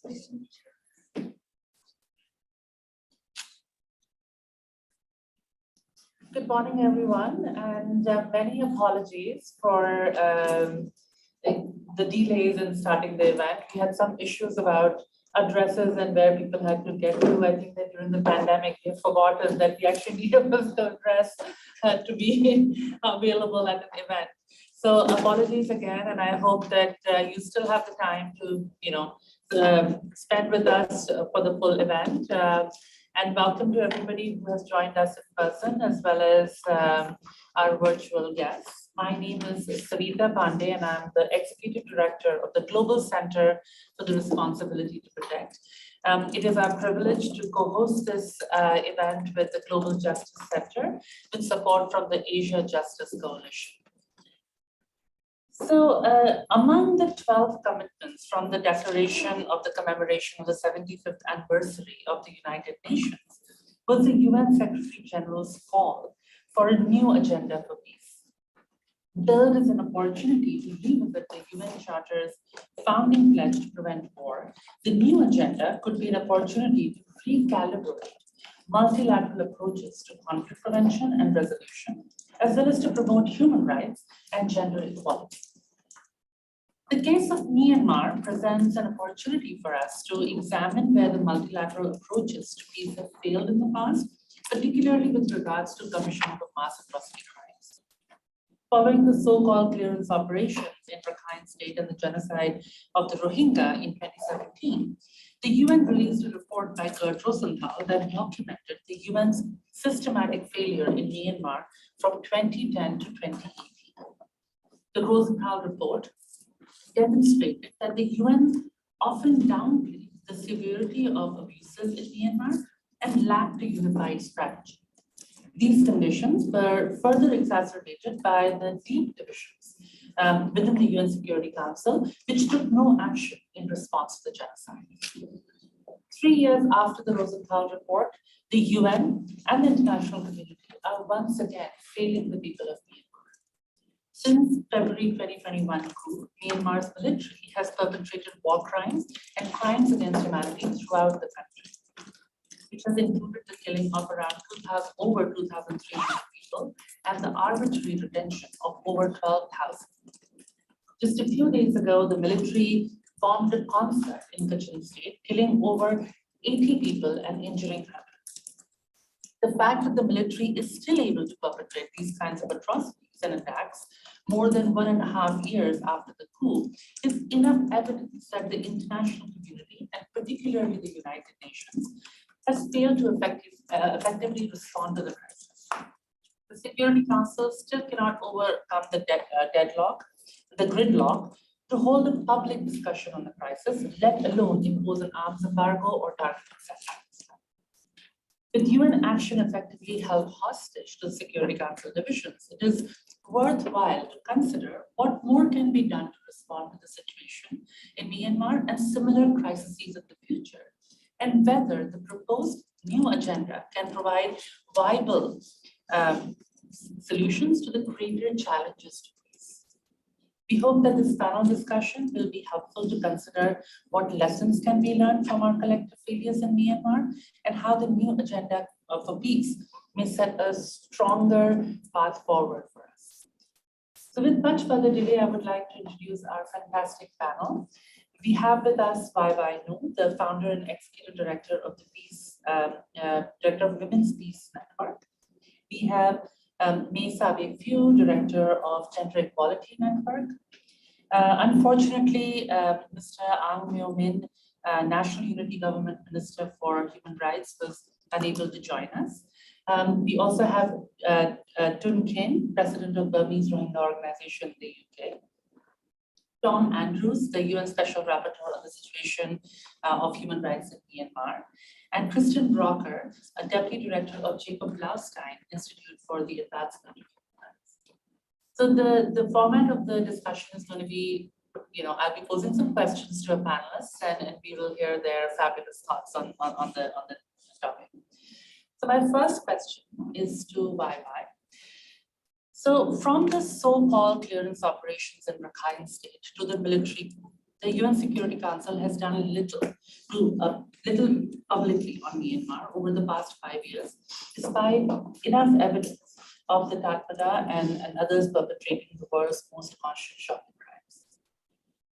Good morning, everyone, and many apologies for the delays in starting the event. We had some issues about addresses and where people had to get to. I think that during the pandemic, we have forgotten that we actually need a physical address to be available at an event. So apologies again, and I hope that you still have the time to, spend with us for the full event. And welcome to everybody who has joined us in person as well as our virtual guests. My name is Savita Pandey, and I'm the Executive Director of the Global Center for the Responsibility to Protect. It is our privilege to co-host this event with the Global Justice Center with support from the Asia Justice Coalition. So among the 12 commitments from the declaration of the commemoration of the 75th anniversary of the United Nations was the UN Secretary General's call for a new agenda for peace. Third is an opportunity to revisit the UN Charter's founding pledge to prevent war. The new agenda could be an opportunity to recalibrate multilateral approaches to conflict prevention and resolution, as well as to promote human rights and gender equality. The case of Myanmar presents an opportunity for us to examine where the multilateral approaches to peace have failed in the past, particularly with regards to commissioning of mass atrocity crimes. Following the so-called clearance operations in Rakhine State and the genocide of the Rohingya in 2017, the UN released a report by Gerd Rosenthal that documented the UN's systematic failure in Myanmar from 2010 to 2018. The Rosenthal report demonstrated that the UN often downplayed the severity of abuses in Myanmar and lacked a unified strategy. These conditions were further exacerbated by the deep divisions within the UN Security Council, which took no action in response to the genocide. 3 years after the Rosenthal report, the UN and the international community are once again failing the people of Myanmar. Since February 2021 coup, Myanmar's military has perpetrated war crimes and crimes against humanity throughout the country, which has included the killing of around over 2,300 people and the arbitrary detention of over 12,000. Just a few days ago, the military bombed a concert in Kachin State, killing over 80 people and injuring hundreds. The fact that the military is still able to perpetrate these kinds of atrocities and attacks more than 1.5 years after the coup is enough evidence that the international community, and particularly the United Nations, has failed to effectively respond to the crisis. The Security Council still cannot overcome the gridlock, to hold a public discussion on the crisis, let alone impose an arms embargo or targeted sanctions. With UN action effectively held hostage to the Security Council divisions, it is worthwhile to consider what more can be done to respond to the situation in Myanmar and similar crises in the future, and whether the proposed new agenda can provide viable solutions to the greater challenges to peace. We hope that this panel discussion will be helpful to consider what lessons can be learned from our collective failures in Myanmar and how the new agenda for peace may set a stronger path forward for us. So with much further delay, I would like to introduce our fantastic panel. We have with us Vai Vai Nu, the founder and executive director of the Director of Women's Peace Network. We have May Sabe Phew, Director of Gender Equality Network. Unfortunately, Mr. Ang Myo Min, National Unity Government Minister for Human Rights, was unable to join us. We also have Tun Kin, President of Burmese Rohingya Organization in the UK. Tom Andrews, the UN Special Rapporteur on the situation of human rights in Myanmar. And Kristen Brocker, a Deputy Director of Jacob Blaustein Institute for the Advancement of Human Rights. So the format of the discussion is going to be, I'll be posing some questions to our panelists and we will hear their fabulous thoughts on the topic. So my first question is to Vai Vai. So from the so-called clearance operations in Rakhine State to the military coup, the UN Security Council has done little publicly on Myanmar over the past 5 years, despite enough evidence of the Tatmadaw and others perpetrating the world's most conscience-shocking crimes.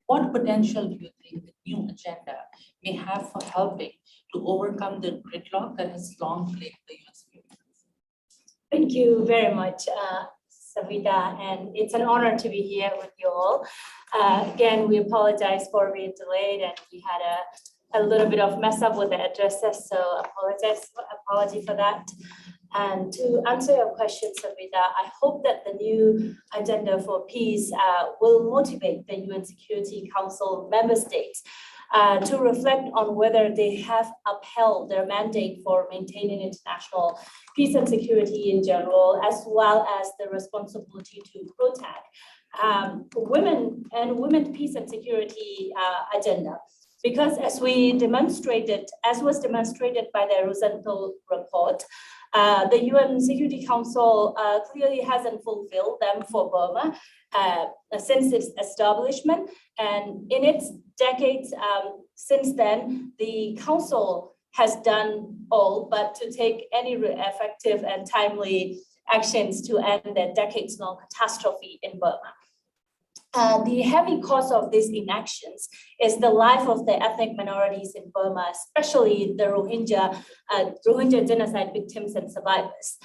What potential do you think the new agenda may have for helping to overcome the gridlock that has long plagued the UN Security Council? Thank you very much, Savita, and it's an honor to be here with you all. Again, we apologize for being delayed, and we had a little bit of mess up with the addresses, so apology for that. And to answer your question, Savita, I hope that the new agenda for peace will motivate the UN Security Council member states to reflect on whether they have upheld their mandate for maintaining international peace and security in general, as well as the responsibility to protect women peace and security agenda. Because as was demonstrated by the Rosenthal report, the UN Security Council clearly hasn't fulfilled them for Burma since its establishment. And in its decades since then, the Council has done all but to take any effective and timely actions to end the decades-long catastrophe in Burma. The heavy cost of these inactions is the life of the ethnic minorities in Burma, especially the Rohingya genocide victims and survivors.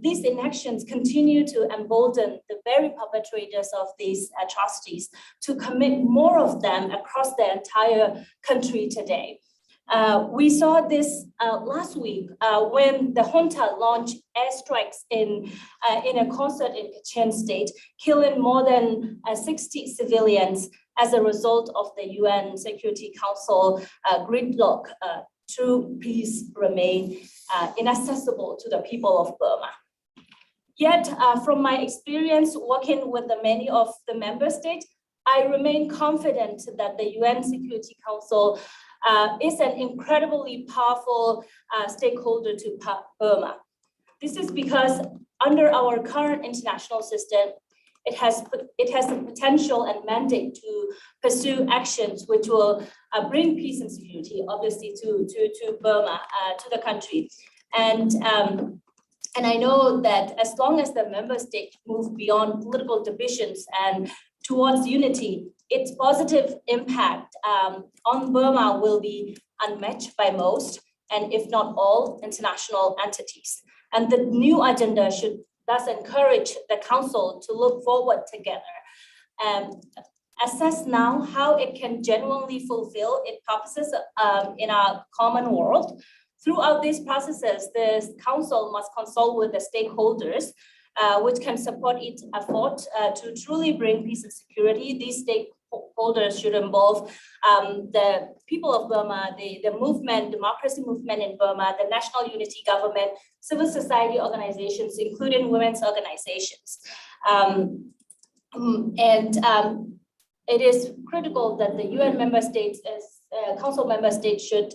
These inactions continue to embolden the very perpetrators of these atrocities to commit more of them across the entire country today. We saw this last week when the junta launched airstrikes in a concert in Kachin state, killing more than 60 civilians as a result of the UN Security Council gridlock. True peace remain inaccessible to the people of Burma. Yet, from my experience working with many of the member states, I remain confident that the UN Security Council is an incredibly powerful stakeholder to Burma. This is because under our current international system, it has the potential and mandate to pursue actions which will bring peace and security, obviously, to Burma, to the country. And I know that as long as the member states move beyond political divisions and towards unity, its positive impact on Burma will be unmatched by most, and if not all, international entities. And the new agenda should thus encourage the Council to look forward together and assess now how it can genuinely fulfill its purposes in our common world. Throughout these processes, the Council must consult with the stakeholders which can support its effort to truly bring peace and security. These stakeholders should involve the people of Burma, the democracy movement in Burma, the national unity government, civil society organizations, including women's organizations. It is critical that the UN member states, Council member states, should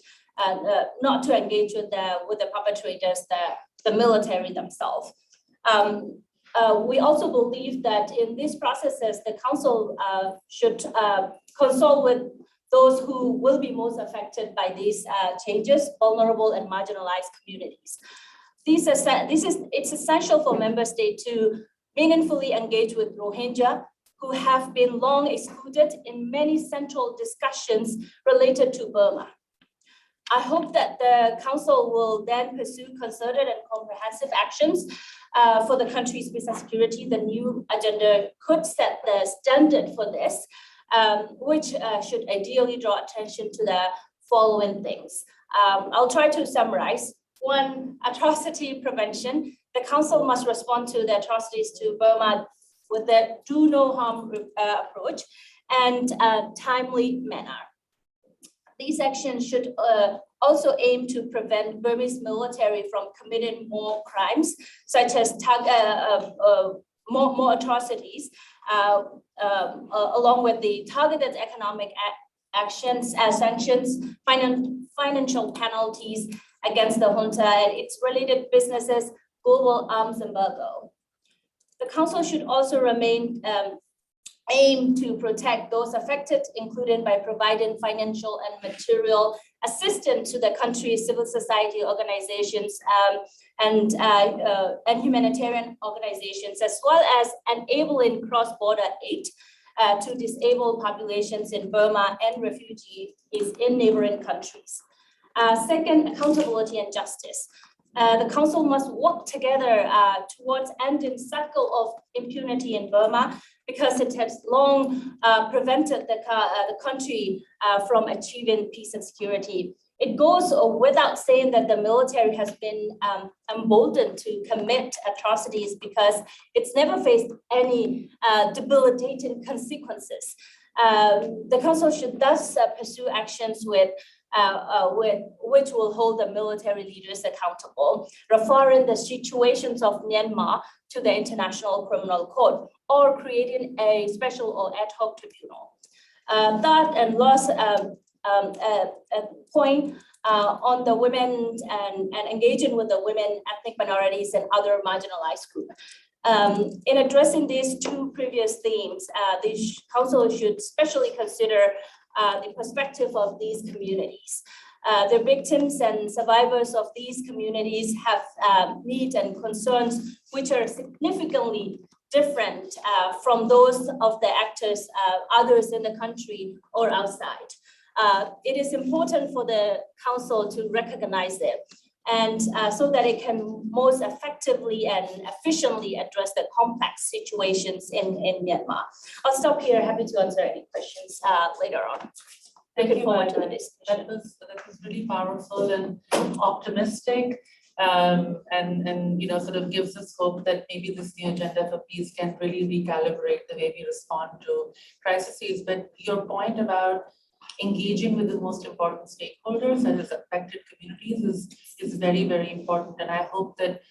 not to engage with the perpetrators, the military themselves. We also believe that in these processes, the Council should consult with those who will be most affected by these changes, vulnerable and marginalized communities. It's essential for member states to meaningfully engage with Rohingya, who have been long excluded in many central discussions related to Burma. I hope that the Council will then pursue concerted and comprehensive actions for the country's peace and security. The new agenda could set the standard for this, which should ideally draw attention to the following things. I'll try to summarize. One, atrocity prevention. The Council must respond to the atrocities to Burma with the do no harm approach and timely manner. These actions should also aim to prevent Burmese military from committing more crimes, such as more atrocities, along with the targeted economic actions, sanctions, financial penalties against the junta and its related businesses, global arms embargo. The Council should also remain aim to protect those affected, including by providing financial and material assistance to the country's civil society organizations and humanitarian organizations, as well as enabling cross-border aid to disabled populations in Burma and refugees in neighboring countries. Second, accountability and justice. The Council must work together towards ending cycle of impunity in Burma, because it has long prevented the country from achieving peace and security. It goes without saying that the military has been emboldened to commit atrocities because it's never faced any debilitating consequences. The Council should thus pursue actions which will hold the military leaders accountable, referring the situations of Myanmar to the International Criminal Court, or creating a special or ad hoc tribunal. Third and last point on the women and engaging with the women, ethnic minorities, and other marginalized groups. In addressing these two previous themes, the Council should especially consider the perspective of these communities. The victims and survivors of these communities have needs and concerns which are significantly different from those of the actors, others in the country or outside. It is important for the Council to recognize it, and so that it can most effectively and efficiently address the complex situations in Myanmar. I'll stop here. Happy to answer any questions later on. Looking forward to the discussion. That was really powerful and optimistic, and sort of gives us hope that maybe this new agenda for peace can really recalibrate the way we respond to crises. But your point about engaging with the most important stakeholders and its affected communities is very, very important. And I hope that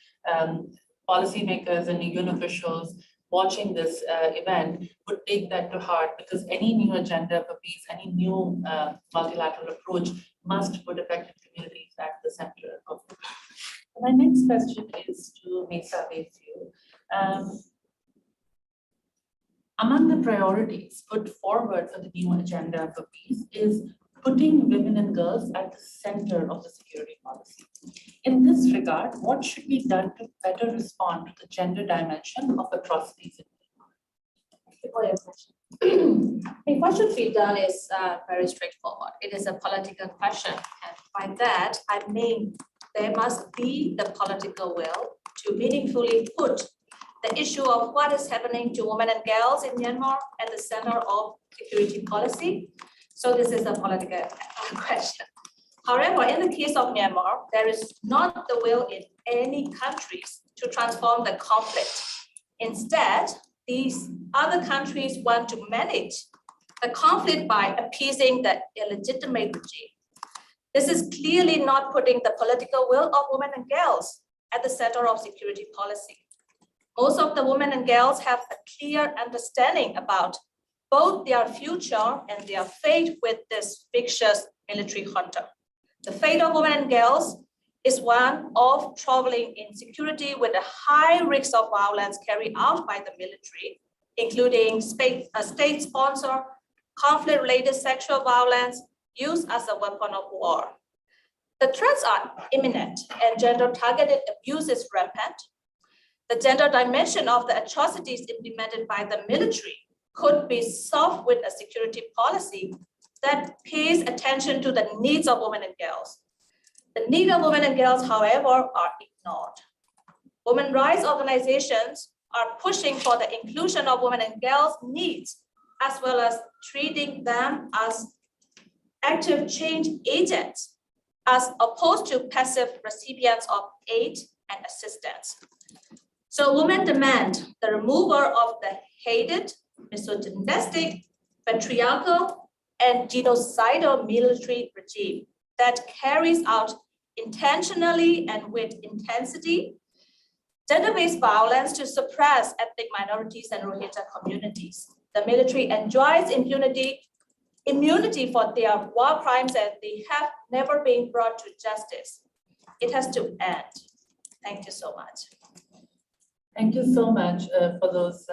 policymakers and UN officials watching this event would take that to heart, because any new agenda for peace, any new multilateral approach must put affected communities at the center of it. My next question is to Mesa Bayview. Among the priorities put forward for the new agenda for peace is putting women and girls at the center of the security policy. In this regard, what should be done to better respond to the gender dimension of atrocities in I think what should be done is very straightforward. It is a political question, and by that I mean there must be the political will to meaningfully put the issue of what is happening to women and girls in Myanmar at the center of security policy. So this is a political question. However, in the case of Myanmar, there is not the will in any countries to transform the conflict. Instead, these other countries want to manage the conflict by appeasing the illegitimate regime. This is clearly not putting the political will of women and girls at the center of security policy. Most of the women and girls have a clear understanding about both their future and their fate with this vicious military junta. The fate of women and girls is one of traveling in security with a high risk of violence carried out by the military, including state-sponsored, conflict-related sexual violence used as a weapon of war. The threats are imminent and gender-targeted abuse is rampant. The gender dimension of the atrocities implemented by the military could be solved with a security policy that pays attention to the needs of women and girls. The needs of women and girls, however, are ignored. Women rights organizations are pushing for the inclusion of women and girls' needs, as well as treating them as active change agents, as opposed to passive recipients of aid and assistance. So women demand the removal of the hated, misogynistic, patriarchal, and genocidal military regime that carries out intentionally and with intensity gender-based violence to suppress ethnic minorities and Rohingya communities. The military enjoys immunity for their war crimes, and they have never been brought to justice. It has to end. Thank you so much. Thank you so much for those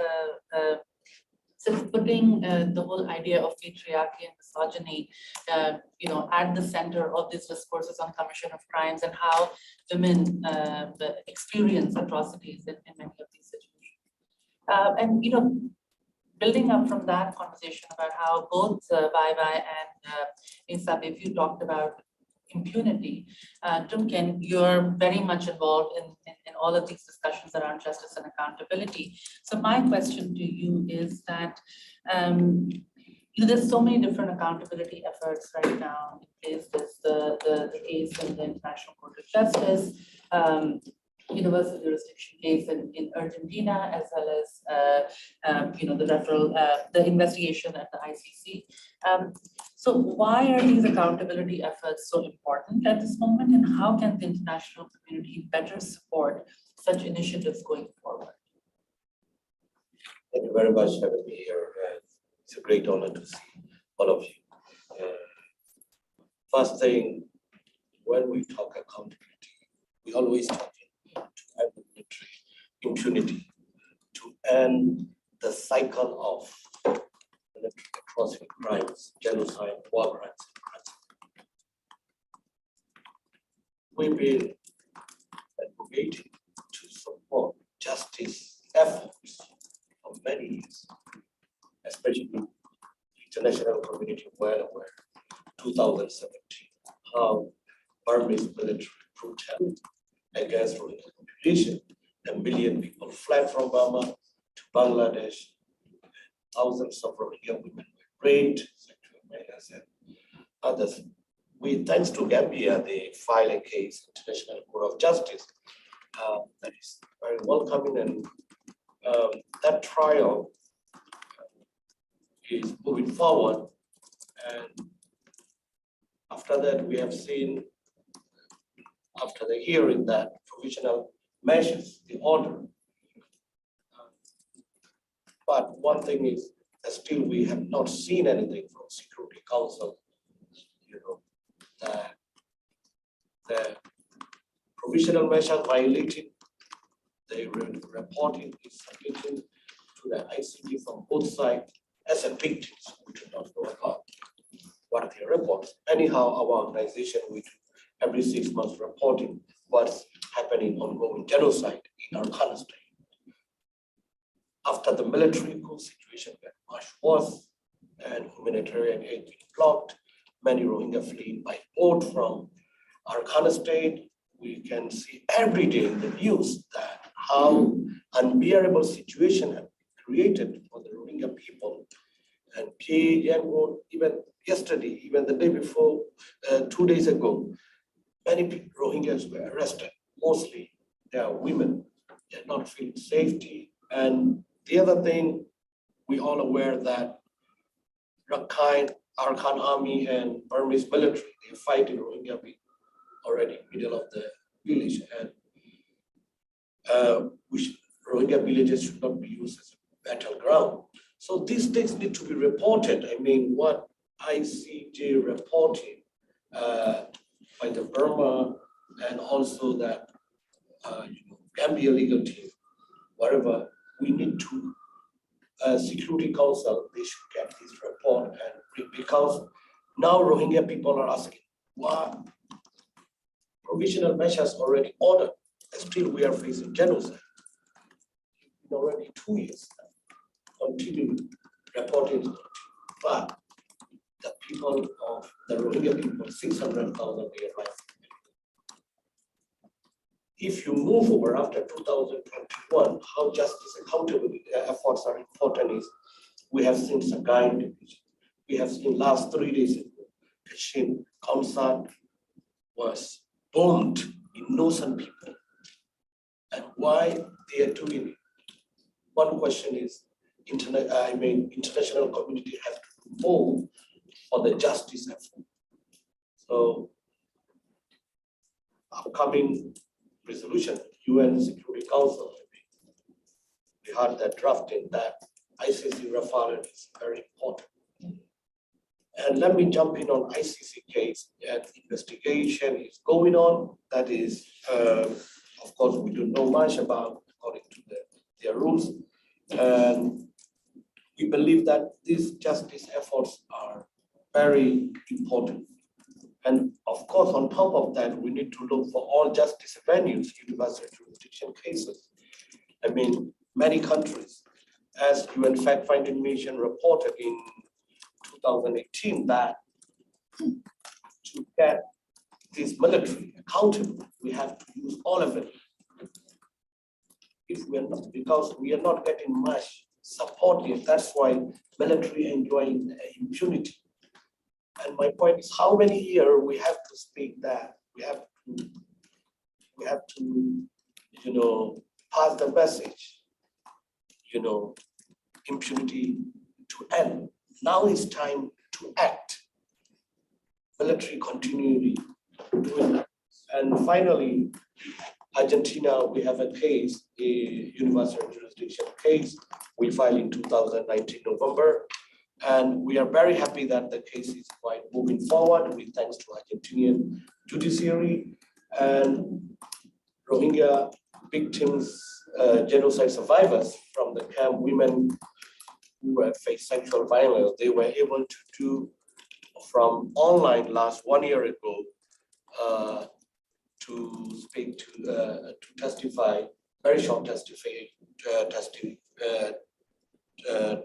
So putting the whole idea of patriarchy and misogyny, at the center of these discourses on commission of crimes and how women experience atrocities in many of these situations. And building up from that conversation about how both Bai Bai and Isabif, you talked about impunity. Tumken, you're very much involved in all of these discussions around justice and accountability. So my question to you is that there's so many different accountability efforts right now in place. There's the case in the International Court of Justice, universal jurisdiction case in Argentina, as well as the investigation at the ICC. So why are these accountability efforts so important at this moment, and how can the international community better support such initiatives going forward? Thank you very much for having me here. It's a great honor to see all of you. First thing, when we talk accountability, we always talk to end military impunity, to end the cycle of atrocity crimes, genocide, war crimes. We've been advocating to support justice efforts for many years, especially the international community well aware, 2017, how Burmese military brutality against Rohingya population. A million people fled from Burma to Bangladesh. Thousands of Rohingya women were raped, sexual violence, and others. Thanks to Gambia, they filed a case, International Court of Justice, that is very welcoming, and that trial is moving forward. And after that, we have seen, after the hearing, that provisional measures, the order. But one thing is that still we have not seen anything from Security Council, that the provisional measures violated, the reporting is submitted to the ICC from both sides as a victims. We do not know about what are the reports. Anyhow, our organization, we do every 6 months reporting what's happening ongoing genocide in our country. After the military coup situation got much worse and humanitarian aid being blocked, many Rohingya fleeing by boat from Arkhana state. We can see every day in the news that how unbearable situation has been created for the Rohingya people. And even yesterday, even the day before, 2 days ago, many Rohingyas were arrested. Mostly they are women. They're not feeling safety. And the other thing, we all aware that Rakhine, Arkan army and Burmese military, they fight in Rohingya already middle of the village, and which Rohingya villages should not be used as a battleground. So these things need to be reported. I mean, what ICJ reporting by the Burma, and also that Gambia legal team, whatever, we need to Security Council, they should get this report, and because now Rohingya people are asking, why provisional measures already ordered, and still we are facing genocide. In already 2 years now, continue reporting, but the people of the Rohingya people, 600,000 their life. If you move over after 2021, how justice accountability efforts are important is, we have seen Sagaing division. We have seen last 3 days ago, Kachin concert was bombed, innocent people. And why they are doing it? One question is, international community has to do more for the justice effort. So, upcoming resolution, UN Security Council, we had that drafting that ICC referral is very important. And let me jump in on ICC case. That investigation is going on. That is, of course, we don't know much about according to their rules. And we believe that these justice efforts are very important. And of course, on top of that, we need to look for all justice venues, universal jurisdiction cases. I mean, many countries, as UN Fact-Finding Mission reported in 2018, that to get this military accountable, we have to use all of it. If we are not, because we are not getting much support here, that's why military enjoying impunity. And my point is, how many years we have to speak that we have to, pass the message, impunity to end. Now it's time to act. Military continually doing that. And finally, Argentina, we have a case, a universal jurisdiction case. We filed in 2019 November. And we are very happy that the case is quite moving forward. We thanks to Argentinian judiciary and Rohingya victims, genocide survivors from the camp, women who have faced sexual violence. They were able to do from online last 1 year ago to speak to testify, very short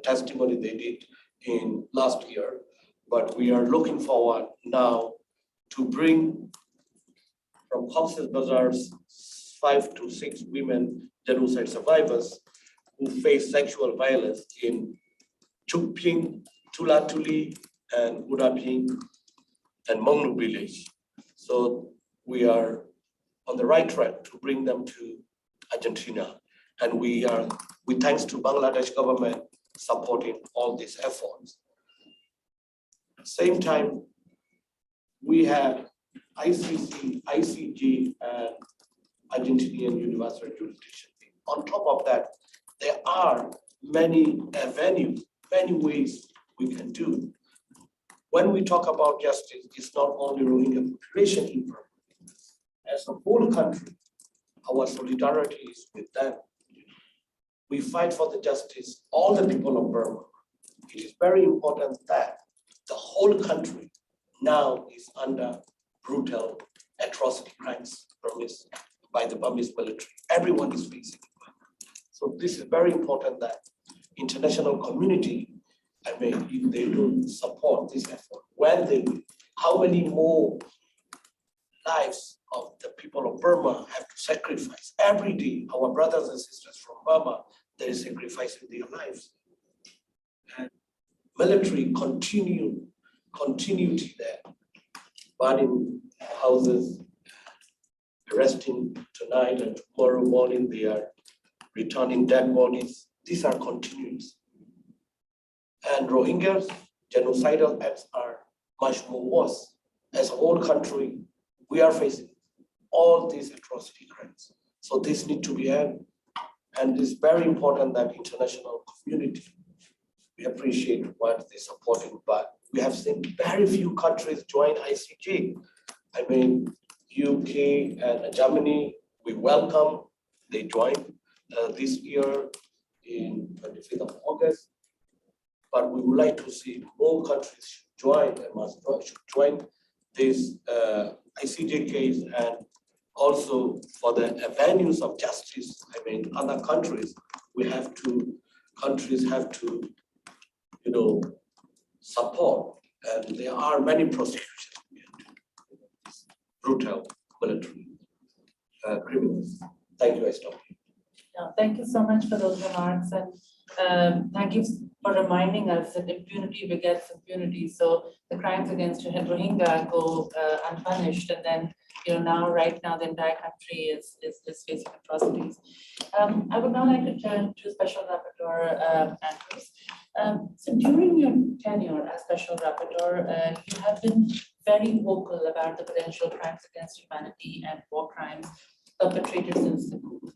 testimony they did in last year, but we are looking forward now to bring from Cox's Bazar's 5 to 6 women genocide survivors who face sexual violence in Chukping, Tulatuli, and Uraping and Monglu village. So we are on the right track to bring them to Argentina, and we thanks to Bangladesh government supporting all these efforts. At the same time, we have ICC, ICJ, and Argentinian Universal Jurisdiction. On top of that, there are many avenues, many ways we can do. When we talk about justice, it's not only Rohingya population in Burma. As a whole country, our solidarity is with them. We fight for the justice, all the people of Burma. It is very important that the whole country now is under brutal atrocity crimes by the Burmese military. Everyone is facing it. So this is very important that international community, I mean, if they don't support this effort, when they will, how many more lives of the people of Burma have to sacrifice every day? Our brothers and sisters from Burma, they are sacrificing their lives. And military continuity there, burning houses, arresting tonight and tomorrow morning, they are returning dead bodies. These are continuous. And Rohingyas, genocidal acts are much more worse. As a whole country, we are facing all these atrocity crimes. So this need to be ended. And it's very important that international community, we appreciate what they're supporting, but we have seen very few countries join ICJ. I mean, UK and Germany, we welcome, they joined this year in 25th of August. But we would like to see more countries should join this ICJ case, and also for the avenues of justice. I mean, other countries, countries have to, support, and there are many prosecutions. Brutal military criminals. Thank you, I stop here. Yeah, thank you so much for those remarks, and thank you for reminding us that impunity begets impunity. So the crimes against Rohingya go unpunished, and then right now the entire country is facing atrocities. I would now like to turn to Special Rapporteur Andrews. So during your tenure as Special Rapporteur, you have been very vocal about the potential crimes against humanity and war crimes perpetrated since the coup.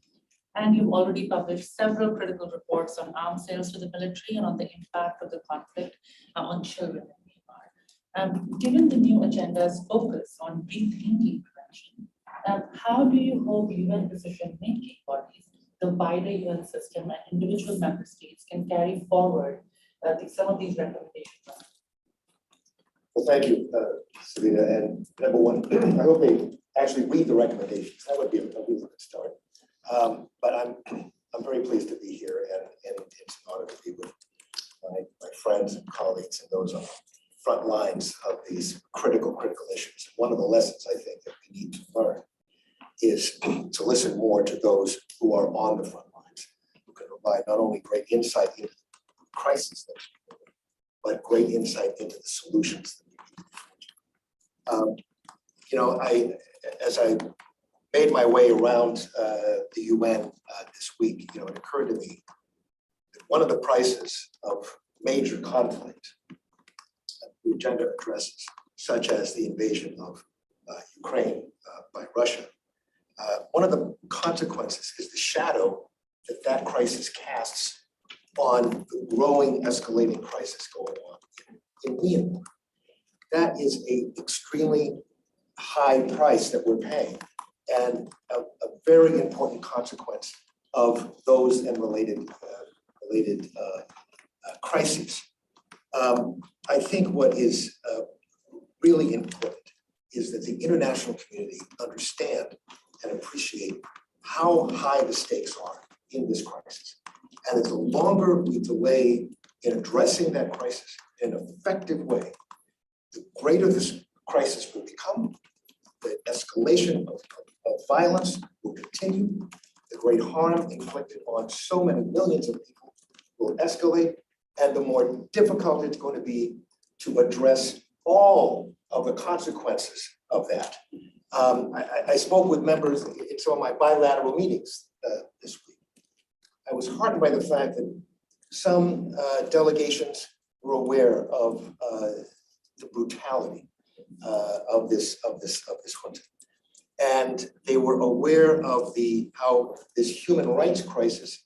And you've already published several critical reports on arms sales to the military and on the impact of the conflict on children in Myanmar. Given the new agenda's focus on rethinking prevention, how do you hope UN decision-making bodies, the wider UN system, and individual member states can carry forward some of these recommendations are. Well, thank you, Savita. And number one, I hope they actually read the recommendations. That would be a really good start. But I'm very pleased to be here, and it's an honor to be with my friends and colleagues and those on the front lines of these critical issues. One of the lessons I think that we need to learn is to listen more to those who are on the front lines, who can provide not only great insight into the crisis that we're in, but great insight into the solutions that we need. You know, as I made my way around the UN this week, you know, it occurred to me that one of the prices of major conflict that the agenda addresses, such as the invasion of Ukraine by Russia, one of the consequences is the shadow that that crisis casts on the growing escalating crisis going on in Myanmar. That is an extremely high price that we're paying, and a very important consequence of those and related crises. I think what is really important is that the international community understand and appreciate how high the stakes are in this crisis. And that the longer we delay in addressing that crisis in an effective way, the greater this crisis will become, the escalation of violence will continue, the great harm inflicted on so many millions of people will escalate, and the more difficult it's going to be to address all of the consequences of that. I spoke with members in some of my bilateral meetings this week. I was heartened by the fact that some delegations were aware of the brutality of this junta, and they were aware of how this human rights crisis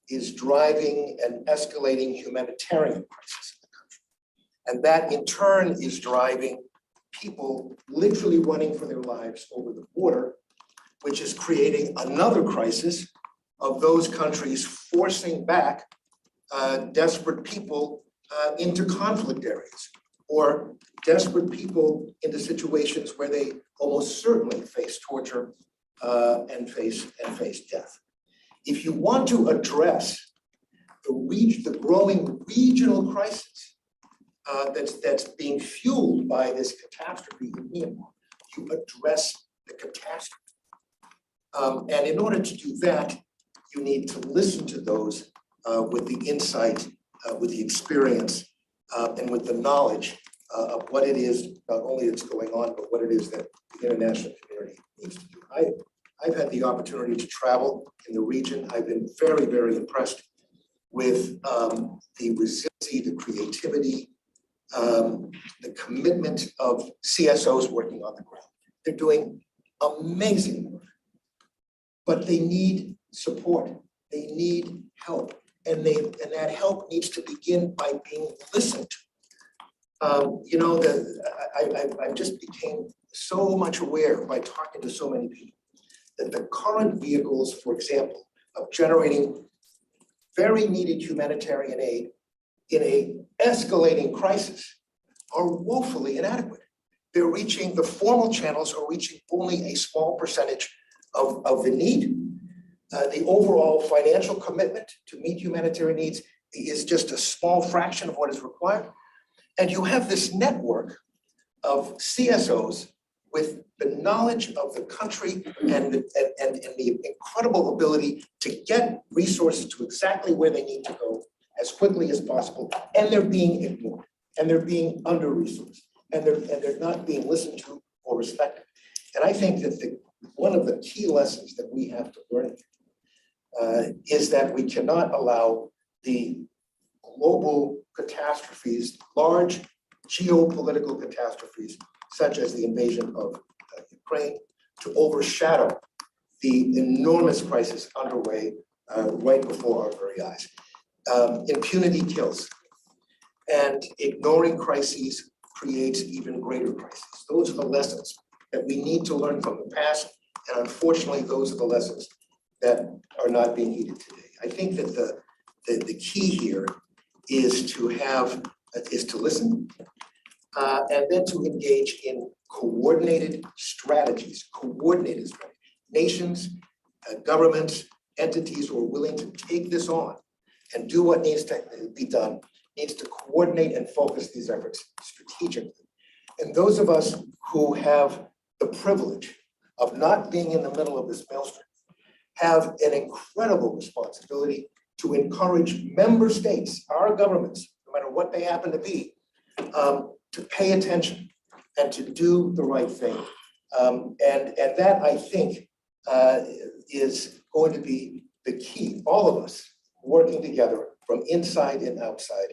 is driving an escalating humanitarian crisis in the country, and that in turn is driving people literally running for their lives over the border, which is creating another crisis of those countries forcing back desperate people into conflict areas, or desperate people into situations where they almost certainly face torture and face death. If you want to address the growing regional crisis that's being fueled by this catastrophe in Myanmar, you address the catastrophe. And in order to do that, you need to listen to those with the insight, with the experience, and with the knowledge of what it is, not only that's going on, but what it is that the international community needs to do. I've had the opportunity to travel in the region. I've been very, very impressed with the resiliency, the creativity, the commitment of CSOs working on the ground. They're doing amazing work, but they need support. They need help, and that help needs to begin by being listened to. You know, I just became so much aware by talking to so many people that the current vehicles, for example, of generating very needed humanitarian aid in an escalating crisis are woefully inadequate. They're reaching, the formal channels are reaching only a small percentage of the need. The overall financial commitment to meet humanitarian needs is just a small fraction of what is required. And you have this network of CSOs with the knowledge of the country and the incredible ability to get resources to exactly where they need to go as quickly as possible. And they're being ignored, and they're being under-resourced, and they're not being listened to or respected. And I think that one of the key lessons that we have to learn is that we cannot allow the global catastrophes, large geopolitical catastrophes, such as the invasion of Ukraine, to overshadow the enormous crisis underway right before our very eyes. Impunity kills, and ignoring crises creates even greater crises. Those are the lessons that we need to learn from the past, and unfortunately, those are the lessons that are not being heeded today. I think that the key here is to listen, and then to engage in coordinated strategies. Nations, governments, entities who are willing to take this on and do what needs to be done, needs to coordinate and focus these efforts strategically. And those of us who have the privilege of not being in the middle of this maelstrom have an incredible responsibility to encourage member states, our governments, no matter what they happen to be, to pay attention and to do the right thing. And that, I think, is going to be the key, all of us working together from inside and outside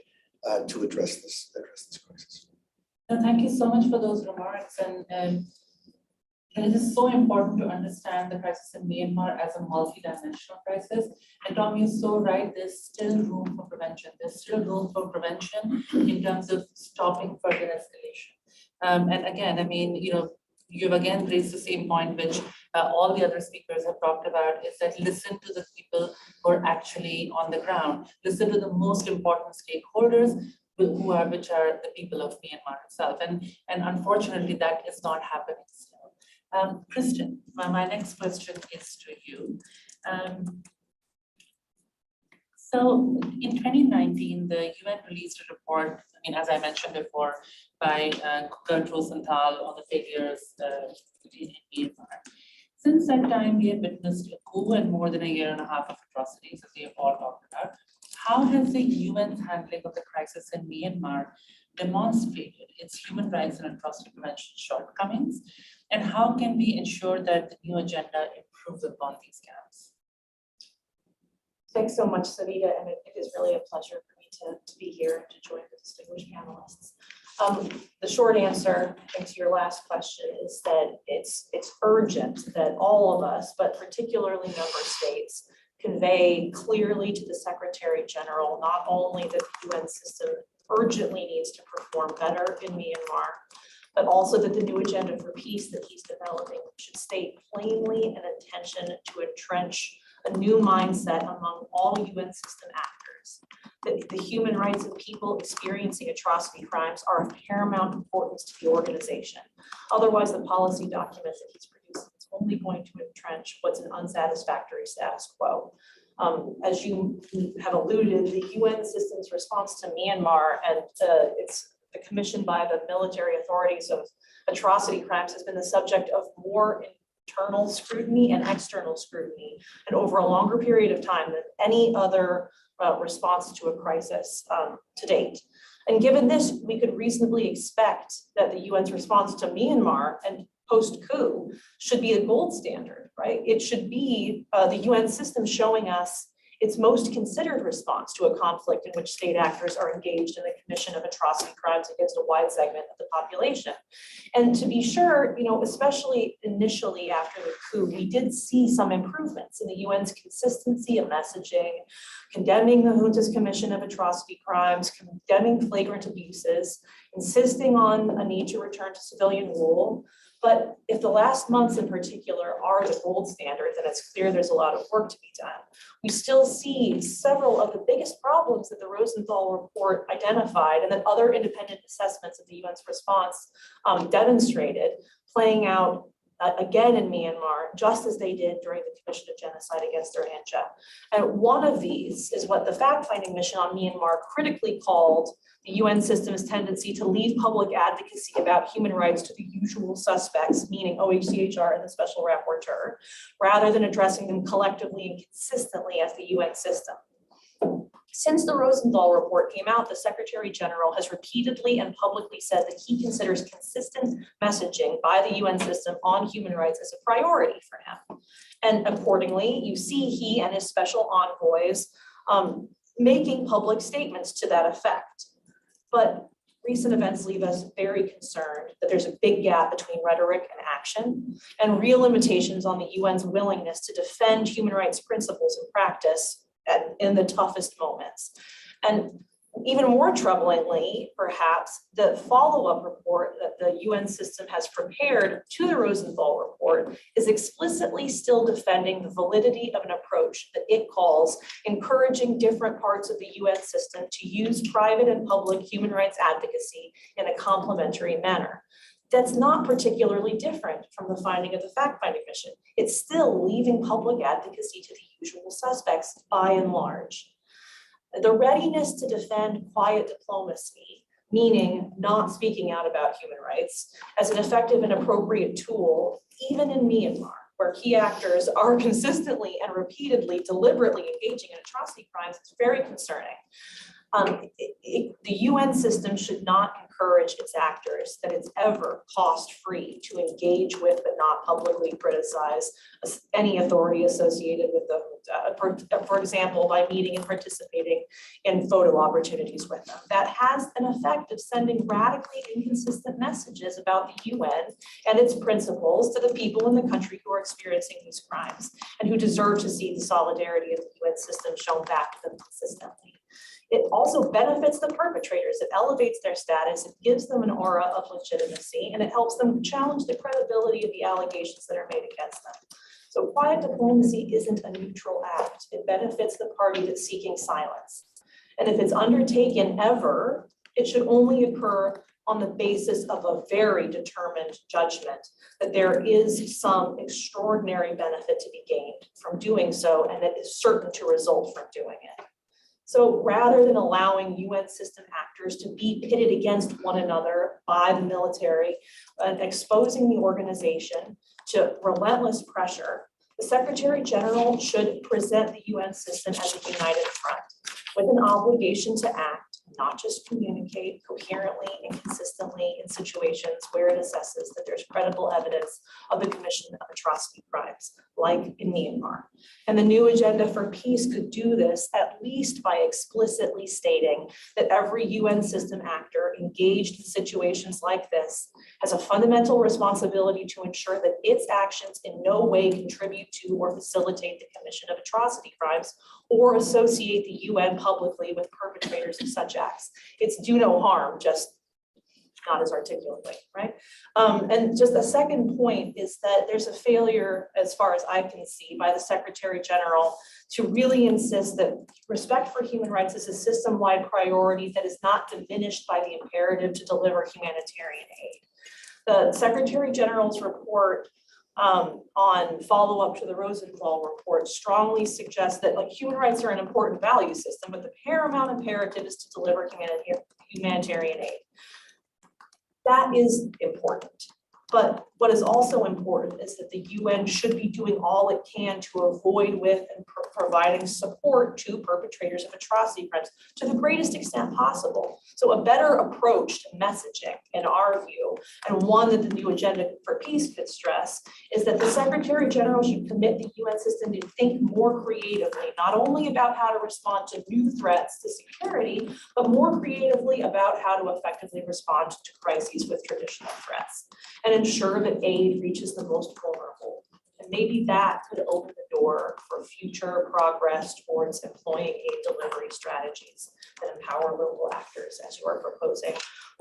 to address this crisis. No, thank you so much for those remarks. And it is so important to understand the crisis in Myanmar as a multidimensional crisis. And Tom, you're so right, there's still room for prevention. There's still room for prevention in terms of stopping further escalation. And again, I mean, you've again raised the same point, which all the other speakers have talked about, is that listen to the people who are actually on the ground. Listen to the most important stakeholders, which are the people of Myanmar itself. And unfortunately, that is not happening still. Kristen, my next question is to you. So in 2019, the UN released a report, I mean, as I mentioned before, by Kurt Rosenthal on the failures in Myanmar. Since that time, we have witnessed a coup and more than a year and a half of atrocities, as we have all talked about. How has the UN's handling of the crisis in Myanmar demonstrated its human rights and atrocity prevention shortcomings? And how can we ensure that the new agenda improves upon these gaps? Thanks so much, Savita, and it is really a pleasure for me to be here to join the distinguished panelists. The short answer, I think, to your last question is that it's urgent that all of us, but particularly member states, convey clearly to the Secretary General not only that the UN system urgently needs to perform better in Myanmar, but also that the new agenda for peace that he's developing should state plainly an intention to entrench a new mindset among all UN system actors, that the human rights of people experiencing atrocity crimes are of paramount importance to the organization. Otherwise, the policy documents that he's producing is only going to entrench what's an unsatisfactory status quo. As you have alluded, the UN system's response to Myanmar and its the commission by the military authorities of atrocity crimes has been the subject of more internal scrutiny and external scrutiny, and over a longer period of time than any other response to a crisis to date. And given this, we could reasonably expect that the UN's response to Myanmar and post-coup should be a gold standard, right? It should be the UN system showing us its most considered response to a conflict in which state actors are engaged in the commission of atrocity crimes against a wide segment of the population. And to be sure, especially initially after the coup, we did see some improvements in the UN's consistency of messaging, condemning the junta's commission of atrocity crimes, condemning flagrant abuses, insisting on a need to return to civilian rule. But if the last months in particular are the gold standard, then it's clear there's a lot of work to be done. We still see several of the biggest problems that the Rosenthal report identified and that other independent assessments of the UN's response demonstrated playing out again in Myanmar, just as they did during the Commission of Genocide against Rohingya. And one of these is what the fact-finding mission on Myanmar critically called the UN system's tendency to leave public advocacy about human rights to the usual suspects, meaning OHCHR and the Special Rapporteur, rather than addressing them collectively and consistently as the UN system. Since the Rosenthal report came out, the Secretary General has repeatedly and publicly said that he considers consistent messaging by the UN system on human rights as a priority for him. And accordingly, you see he and his special envoys making public statements to that effect. But recent events leave us very concerned that there's a big gap between rhetoric and action, and real limitations on the UN's willingness to defend human rights principles in practice in the toughest moments. And Even more troublingly, perhaps, the follow-up report that the UN system has prepared to the Rosenthal report is explicitly still defending the validity of an approach that it calls encouraging different parts of the UN system to use private and public human rights advocacy in a complementary manner. That's not particularly different from the finding of the fact-finding mission. It's still leaving public advocacy to the usual suspects by and large. The readiness to defend quiet diplomacy, meaning not speaking out about human rights, as an effective and appropriate tool, even in Myanmar, where key actors are consistently and repeatedly deliberately engaging in atrocity crimes, is very concerning. The UN system should not encourage its actors that it's ever cost-free to engage with but not publicly criticize any authority associated with them, for example, by meeting and participating in photo opportunities with them. That has an effect of sending radically inconsistent messages about the UN and its principles to the people in the country who are experiencing these crimes and who deserve to see the solidarity of the UN system shown back to them consistently. It also benefits the perpetrators. It elevates their status, it gives them an aura of legitimacy, and it helps them challenge the credibility of the allegations that are made against them. So quiet diplomacy isn't a neutral act. It benefits the party that's seeking silence. And if it's undertaken ever, it should only occur on the basis of a very determined judgment that there is some extraordinary benefit to be gained from doing so, and it is certain to result from doing it. So rather than allowing UN system actors to be pitted against one another by the military and exposing the organization to relentless pressure, the Secretary General should present the UN system as a united front with an obligation to act, not just communicate coherently and consistently in situations where it assesses that there's credible evidence of the commission of atrocity crimes, like in Myanmar. And the new agenda for peace could do this at least by explicitly stating that every UN system actor engaged in situations like this has a fundamental responsibility to ensure that its actions in no way contribute to or facilitate the commission of atrocity crimes or associate the UN publicly with perpetrators of such acts. It's do no harm, just not as articulately, right? And just a second point is that there's a failure, as far as I can see, by the Secretary General to really insist that respect for human rights is a system-wide priority that is not diminished by the imperative to deliver humanitarian aid. The Secretary General's report on follow-up to the Rosenthal report strongly suggests that human rights are an important value system, but the paramount imperative is to deliver humanitarian aid. That is important. But what is also important is that the UN should be doing all it can to avoid with and providing support to perpetrators of atrocity crimes to the greatest extent possible. So a better approach to messaging, in our view, and one that the new agenda for peace could stress, is that the Secretary General should commit the UN system to think more creatively, not only about how to respond to new threats to security, but more creatively about how to effectively respond to crises with traditional threats, and ensure that aid reaches the most vulnerable. And maybe that could open the door for future progress towards employing aid delivery strategies that empower local actors, as you are proposing,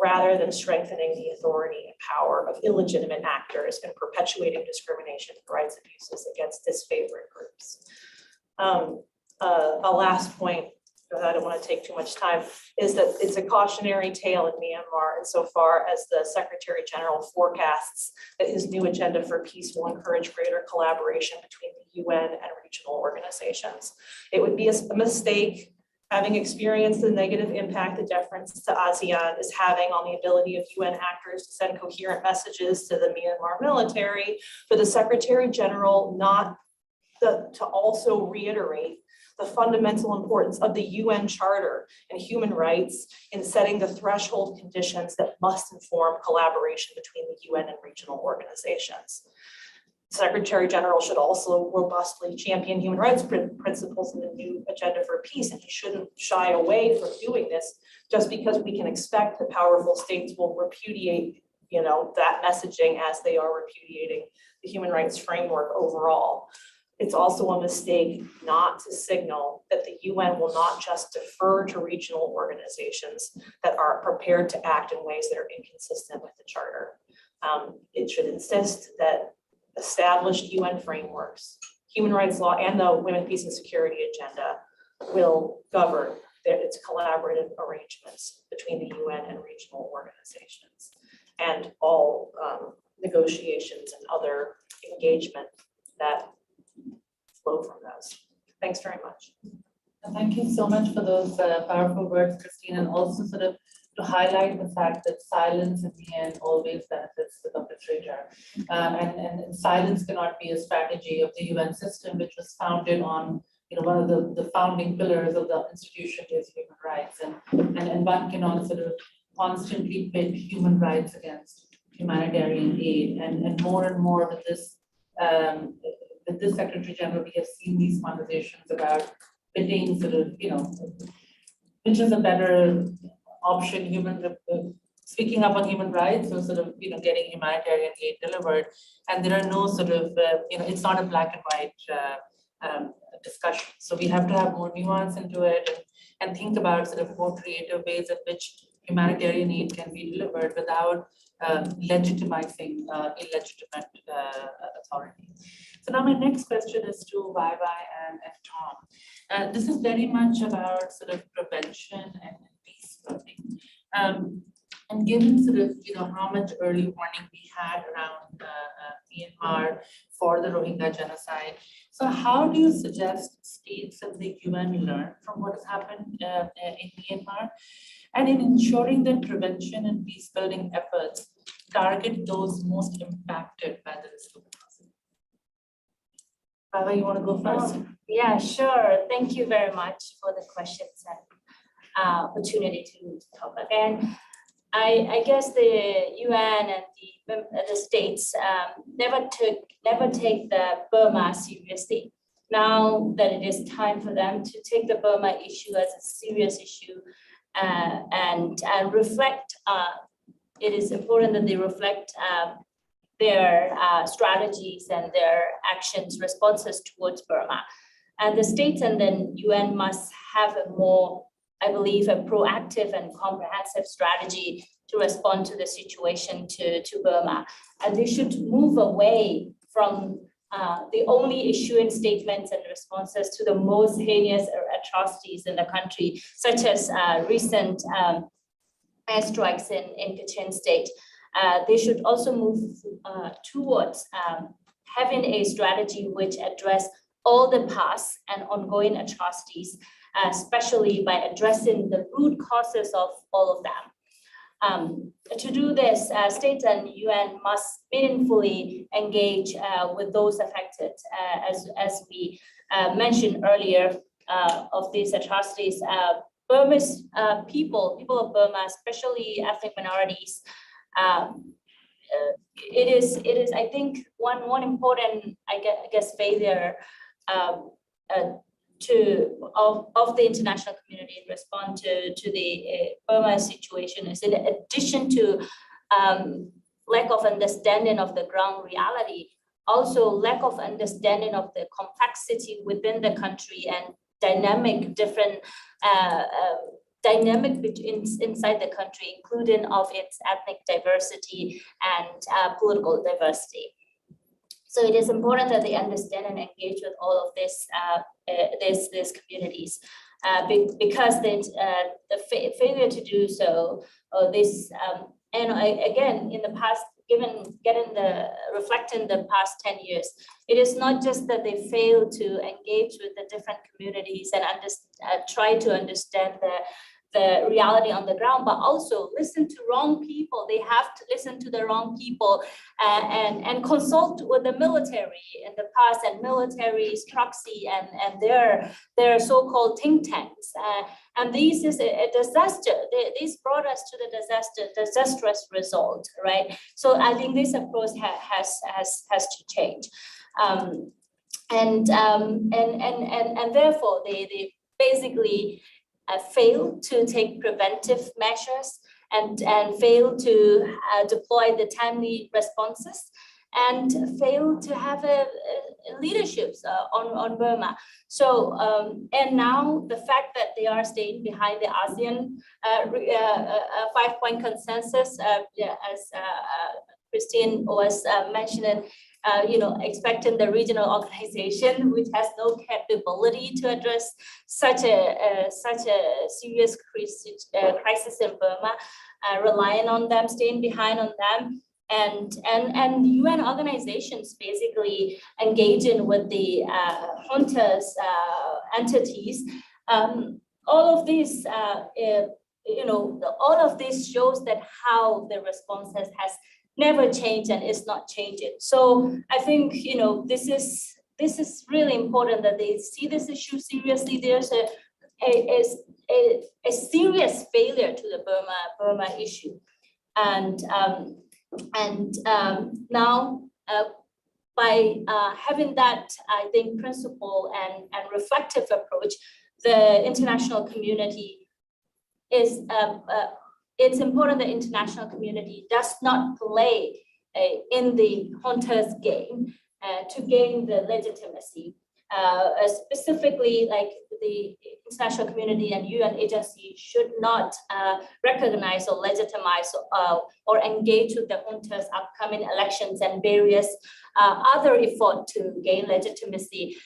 rather than strengthening the authority and power of illegitimate actors and perpetuating discrimination and rights abuses against disfavored groups. A last point, because I don't want to take too much time, is that it's a cautionary tale in Myanmar insofar as the Secretary General forecasts that his new agenda for peace will encourage greater collaboration between the UN and regional organizations. It would be a mistake, having experienced the negative impact the deference to ASEAN is having on the ability of UN actors to send coherent messages to the Myanmar military, for the Secretary General not to also reiterate the fundamental importance of the UN Charter and human rights in setting the threshold conditions that must inform collaboration between the UN and regional organizations. The Secretary General should also robustly champion human rights principles in the new agenda for peace, and he shouldn't shy away from doing this just because we can expect that powerful states will repudiate, that messaging as they are repudiating the human rights framework overall. it's also a mistake not to signal that the UN will not just defer to regional organizations that are prepared to act in ways that are inconsistent with the Charter. It should insist that established UN frameworks, human rights law, and the Women, Peace, and Security Agenda will govern its collaborative arrangements between the UN and regional organizations, and all negotiations and other engagement that flow from those. Thanks very much. And thank you so much for those powerful words, Christine, and also sort of to highlight the fact that silence in the end always benefits the perpetrator. And silence cannot be a strategy of the UN system, which was founded on, you know, one of the founding pillars of the institution is human rights. And one cannot sort of constantly pit human rights against humanitarian aid. And more with this Secretary General, we have seen these conversations about pitting sort of, you know, which is a better option, speaking up on human rights or sort of, you know, getting humanitarian aid delivered. And there are no sort of, you know, it's not a black and white discussion. So we have to have more nuance into it and think about sort of more creative ways in which humanitarian aid can be delivered without legitimizing illegitimate authority. So now my next question is to Wai and Tom. This is very much about sort of prevention and peace building. And given sort of, you know, how much early warning we had around Myanmar for the Rohingya genocide, so how do you suggest states and the UN learn from what has happened in Myanmar, and in ensuring that prevention and peace building efforts target those most impacted by the risk of atrocity? Baba, you want to go first? Yeah, sure. Thank you very much for the questions and opportunity to talk again. I guess the UN and the states never take the Burma seriously. Now that it is time for them to take the Burma issue as a serious issue and reflect, it is important that they reflect their strategies and their actions, responses towards Burma. And the states and then UN must have a more, I believe, a proactive and comprehensive strategy to respond to the situation to Burma. And they should move away from the only issuing statements and responses to the most heinous atrocities in the country, such as recent airstrikes in Kachin state. They should also move towards having a strategy which address all the past and ongoing atrocities, especially by addressing the root causes of all of them. To do this, states and UN must meaningfully engage with those affected, as we mentioned earlier, of these atrocities. Burma's people of Burma, especially ethnic minorities, it is I think one important I guess failure of the international community in response to the Burma situation is, in addition to lack of understanding of the ground reality, also lack of understanding of the complexity within the country and dynamic inside the country, including of its ethnic diversity and political diversity. So it is important that they understand and engage with all of these communities, because the failure to do so, again in the past, reflecting the past 10 years, it is not just that they fail to engage with the different communities and try to understand the reality on the ground, but also listen to wrong people. They have to listen to the wrong people and consult with the military in the past, and military's proxy and their so-called think tanks. And this is a disaster. This brought us to the disastrous result, right? So I think this approach has to change. And therefore they basically fail to take preventive measures and fail to deploy the timely responses. and failed to have a leaderships on Burma. So and now the fact that they are staying behind the ASEAN 5-point consensus, as Christine was mentioning, expecting the regional organization, which has no capability to address such a serious crisis in Burma, relying on them, staying behind on them, and UN organizations basically engaging with the junta's entities. All of these, all of this shows that how the response has never changed and is not changing. So I think this is really important that they see this issue seriously. There's a serious failure to the Burma issue, and now by having that, I think, principle and reflective approach, the international community is it's important that international community does not play in the junta's game to gain the legitimacy. Specifically, like the international community and UN agency should not recognize or legitimize or engage with the junta's upcoming elections and various other efforts to gain legitimacy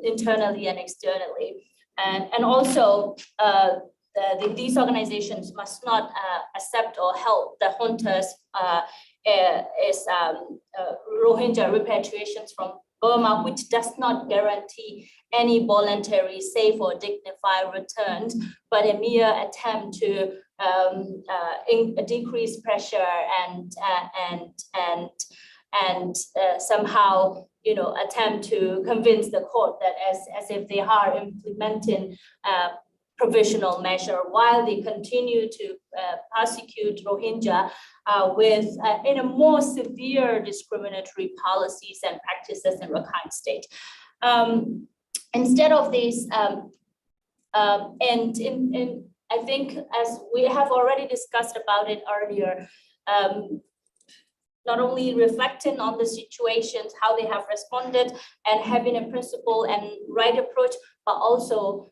internally and externally. And also, these organizations must not accept or help the junta's Rohingya repatriations from Burma, which does not guarantee any voluntary, safe, or dignified returns, but a mere attempt to decrease pressure and somehow attempt to convince the court that as if they are implementing provisional measure while they continue to prosecute Rohingya with in a more severe discriminatory policies and practices in Rakhine State. Instead of this, and I think as we have already discussed about it earlier, not only reflecting on the situations, how they have responded and having a principle and right approach, but also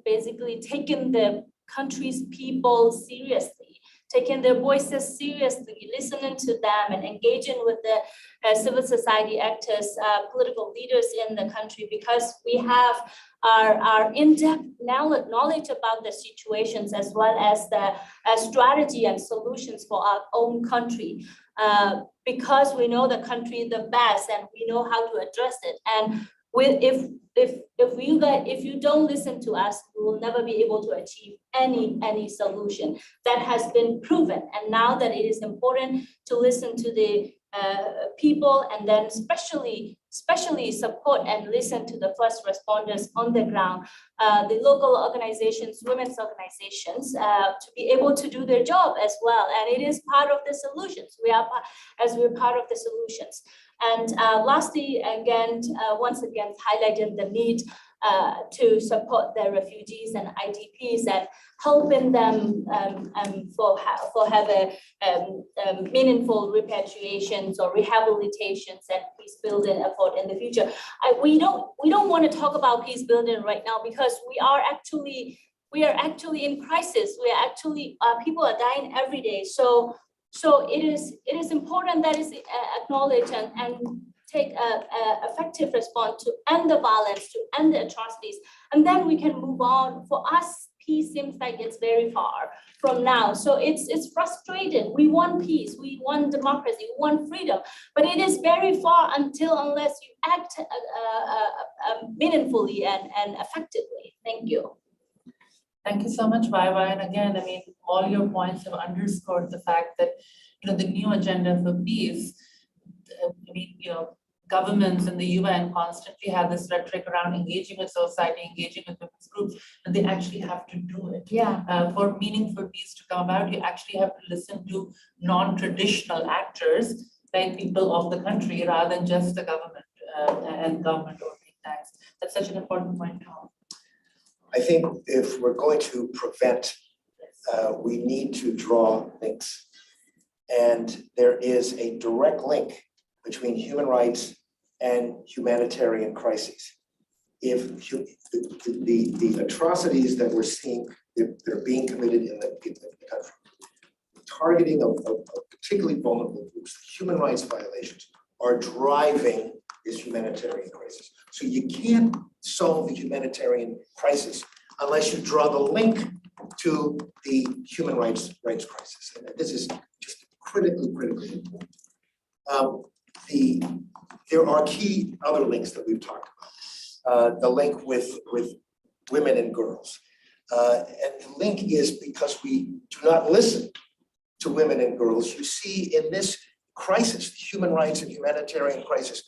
basically taking the country's people seriously, taking their voices seriously, listening to them and engaging with the civil society actors, political leaders in the country, because we have our in-depth knowledge about the situations as well as the strategy and solutions for our own country. Because we know the country the best and we know how to address it. And if you don't listen to us, we will never be able to achieve any solution. That has been proven. And now that it is important to listen to the people, and then especially support and listen to the first responders on the ground, the local organizations, women's organizations, to be able to do their job as well. And it is part of the solutions. We're part of the solutions. And lastly, again, once again, highlighting the need to support the refugees and IDPs and helping them for have a meaningful repatriations or rehabilitations and peace building effort in the future. We don't want to talk about peace building right now because we are actually in crisis. We are actually people are dying every day. So it is important that is acknowledged and take a effective response to end the violence, to end the atrocities, and then we can move on. For us, peace seems like it's very far from now. So it's frustrating. We want peace, we want democracy, we want freedom, but it is very far unless you act meaningfully and effectively. Thank you. Thank you so much, Vai. And again, I mean, all your points have underscored the fact that, the new agenda for peace, governments and the UN constantly have this rhetoric around engaging with society, engaging with women's groups, and they actually have to do it. Yeah. For meaningful peace to come about, you actually have to listen to non-traditional actors, like people of the country, rather than just the government and government or think tanks. That's such an important point, Tom. I think if we're going to prevent, we need to draw links. And there is a direct link between human rights and humanitarian crises. If the atrocities that we're seeing that are being committed in the country, targeting of particularly vulnerable groups, human rights violations are driving this humanitarian crisis. So you can't solve the humanitarian crisis unless you draw the link to the human rights crisis. And this is just critically important. There are key other links that we've talked about. The link with women and girls. And the link is because we do not listen to women and girls. You see in this crisis, the human rights and humanitarian crisis,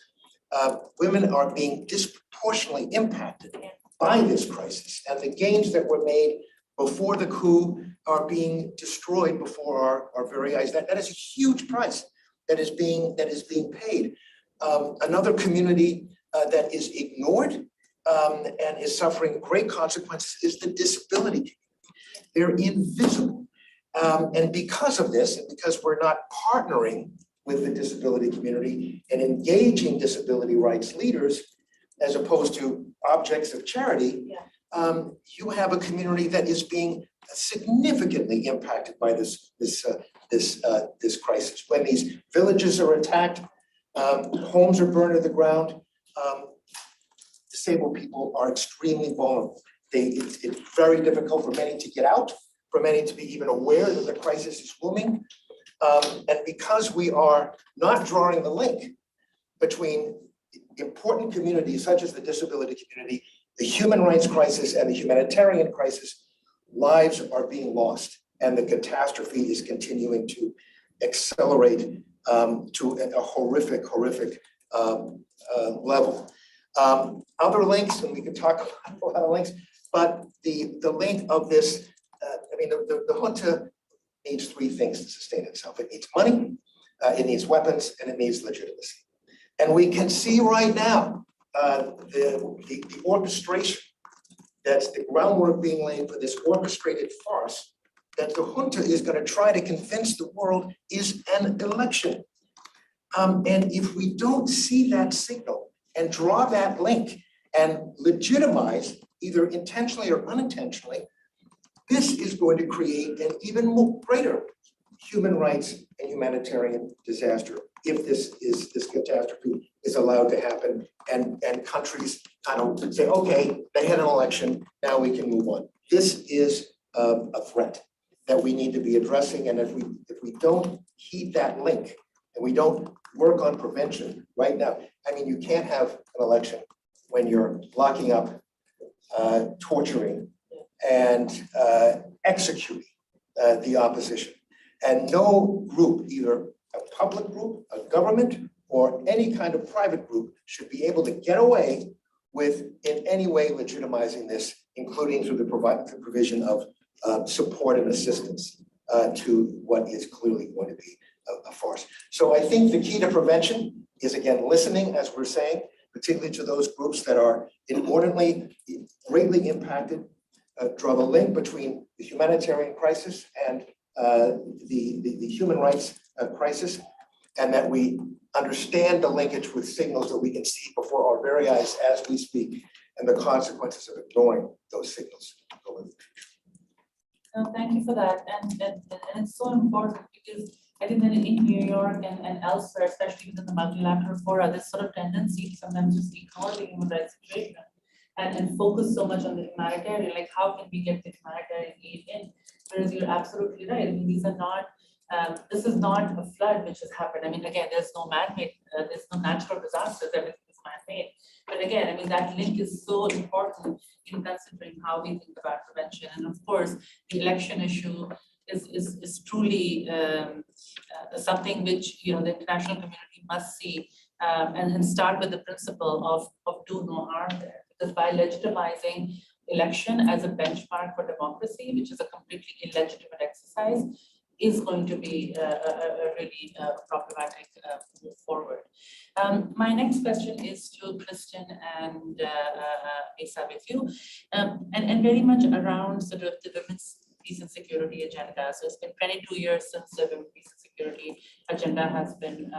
women are being disproportionately impacted by this crisis. And the gains that were made before the coup are being destroyed before our very eyes. That is a huge price that is being paid. Another community that is ignored and is suffering great consequences is the disability community. They're invisible. And because of this, and because we're not partnering with the disability community and engaging disability rights leaders, as opposed to objects of charity, you have a community that is being significantly impacted by this crisis. When these villages are attacked, homes are burned to the ground, disabled people are extremely vulnerable. It's very difficult for many to get out, for many to be even aware that the crisis is looming. And because we are not drawing the link between important communities such as the disability community, the human rights crisis and the humanitarian crisis, lives are being lost and the catastrophe is continuing to accelerate to a horrific level. Other links, and we can talk about a lot of links, but the link of this, the junta needs three things to sustain itself. It needs money, it needs weapons, and it needs legitimacy. And we can see right now the orchestration, that's the groundwork being laid for this orchestrated farce that the junta is going to try to convince the world is an election. And if we don't see that signal and draw that link and legitimize, either intentionally or unintentionally, this is going to create an even more greater human rights and humanitarian disaster if this catastrophe is allowed to happen and countries kind of say, okay, they had an election, now we can move on. This is a threat that we need to be addressing, and if we don't heed that link and we don't work on prevention right now, you can't have an election when you're locking up, torturing, and executing the opposition. And no group, either a public group, a government, or any kind of private group should be able to get away with in any way legitimizing this, including through the provision of support and assistance to what is clearly going to be a farce. So I think the key to prevention is, again, listening, as we're saying, particularly to those groups that are inordinately, greatly impacted, draw the link between the humanitarian crisis and the human rights crisis, and that we understand the linkage with signals that we can see before our very eyes as we speak, and the consequences of ignoring those signals going into the future. No, thank you for that. And it's so important because I think that in New York and elsewhere, especially within the multilateral fora, there's sort of tendency to sometimes just ignore the human rights situation and focus so much on the humanitarian, like how can we get the humanitarian aid in? Whereas you're absolutely right. These are not, this is not a flood which has happened. Again, there's no man-made, there's no natural disasters, everything is man-made. But again, that link is so important in considering how we think about prevention. And of course, the election issue is truly something which the international community must see and start with the principle of do no harm there. Because by legitimizing election as a benchmark for democracy, which is a completely illegitimate exercise, is going to be a really problematic move forward. My next question is to Kristen and Lisa with you, and very much around sort of the women's peace and security agenda. So it's been 22 years since the women's peace and security agenda has been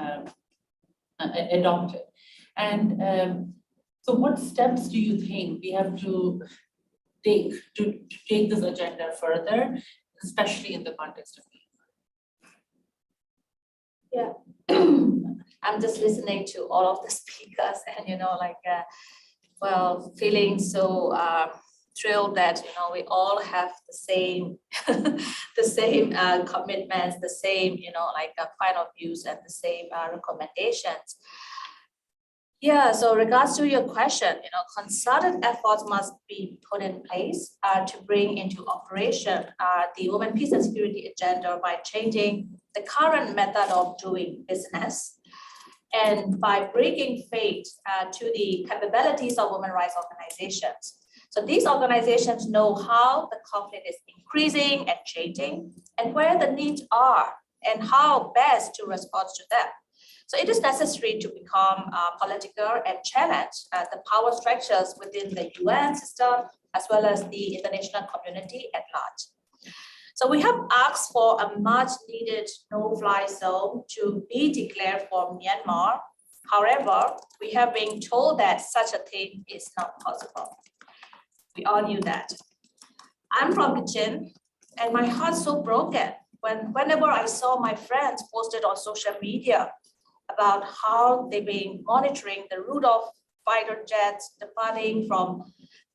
adopted. And so what steps do you think we have to take this agenda further, especially in the context of I'm just listening to all of the speakers and, feeling so thrilled that, we all have the same, the same commitments, the same, point of views and the same recommendations. Yeah, so regards to your question, concerted efforts must be put in place to bring into operation the Women, Peace and Security agenda by changing the current method of doing business and by bringing faith to the capabilities of women rights organizations. So these organizations know how the conflict is increasing and changing and where the needs are and how best to respond to them. So it is necessary to become political and challenge the power structures within the UN system as well as the international community at large. So we have asked for a much needed no-fly zone to be declared for Myanmar. However, we have been told that such a thing is not possible. We all knew that. I'm from Kachin and my heart's so broken whenever I saw my friends posted on social media about how they've been monitoring the route of fighter jets departing from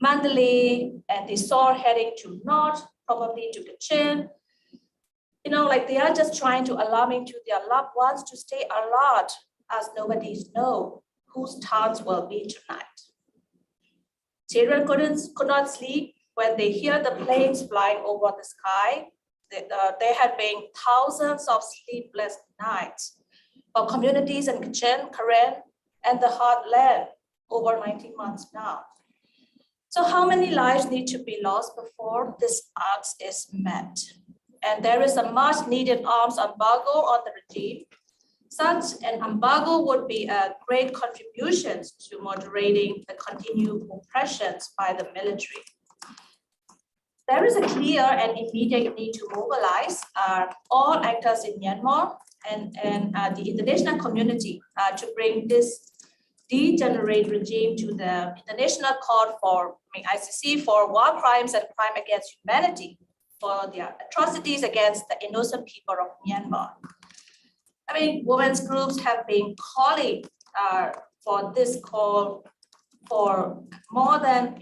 Mandalay and they saw heading to north, probably to Kachin. They are just trying to alarming to their loved ones to stay alert as nobody knows whose turns will be tonight. Children could not sleep when they hear the planes flying over the sky. There had been thousands of sleepless nights for communities in Kachin, Karen, and the heartland over 19 months now. So how many lives need to be lost before this ask is met? And there is a much needed arms embargo on the regime. Such an embargo would be a great contribution to moderating the continued oppressions by the military. There is a clear and immediate need to mobilize all actors in Myanmar and the international community to bring this degenerate regime to the International Court for ICC for war crimes and crime against humanity for their atrocities against the innocent people of Myanmar. Women's groups have been calling for this call for more than,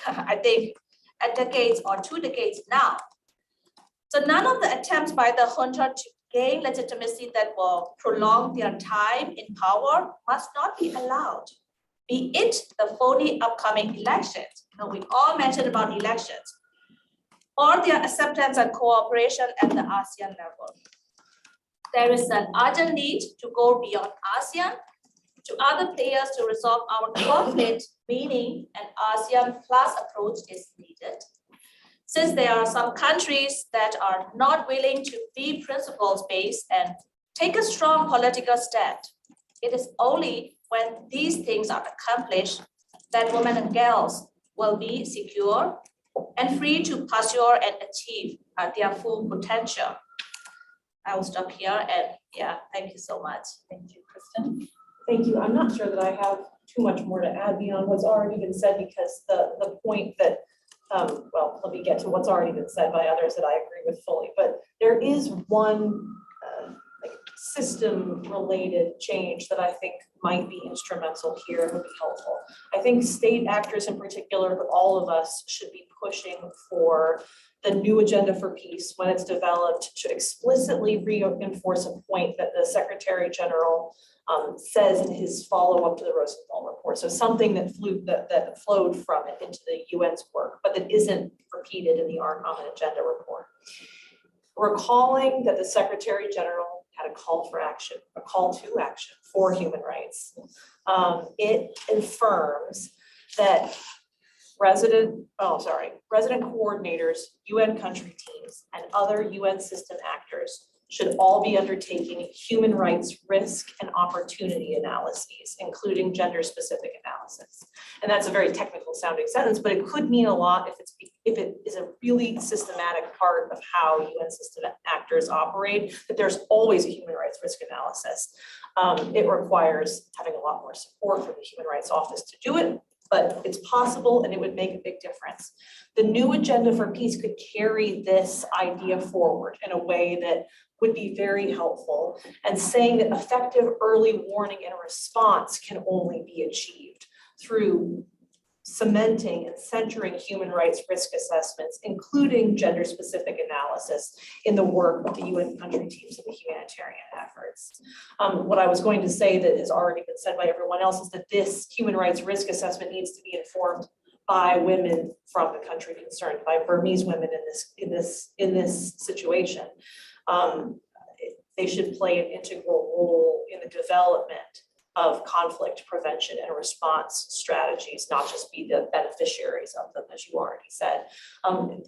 I think a decade or 2 decades now. So none of the attempts by the junta to gain legitimacy that will prolong their time in power must not be allowed, be it the phony upcoming elections. We all mentioned about elections, or their acceptance and cooperation at the ASEAN level. There is an urgent need to go beyond ASEAN to other players to resolve our conflict, meaning an ASEAN plus approach is needed. Since there are some countries that are not willing to be principles-based and take a strong political stand, it is only when these things are accomplished that women and girls will be secure and free to pursue and achieve their full potential. I will stop here and thank you so much. Thank you, Kristen. Thank you. I'm not sure that I have too much more to add beyond what's already been said because the point that, let me get to what's already been said by others that I agree with fully, but there is one system-related change that I think might be instrumental here and would be helpful. I think state actors in particular, but all of us should be pushing for the new agenda for peace when it's developed should explicitly reinforce a point that the Secretary General says in his follow-up to the Rosenthal report. So something that flowed from it into the UN's work, but that isn't repeated in the Our Common Agenda report. Recalling that the Secretary General had a call for action, a call to action for human rights. It affirms that resident coordinators, UN country teams, and other UN system actors should all be undertaking human rights risk and opportunity analyses, including gender-specific analysis. And that's a very technical sounding sentence, but it could mean a lot if it is a really systematic part of how UN system actors operate, that there's always a human rights risk analysis. It requires having a lot more support from the Human Rights Office to do it, but it's possible and it would make a big difference. The new agenda for peace could carry this idea forward in a way that would be very helpful, and saying that effective early warning and response can only be achieved through cementing and centering human rights risk assessments, including gender-specific analysis in the work of the UN country teams and the humanitarian efforts. What I was going to say that has already been said by everyone else is that this human rights risk assessment needs to be informed by women from the country concerned, by Burmese women in this situation. They should play an integral role in the development of conflict prevention and response strategies, not just be the beneficiaries of them, as you already said.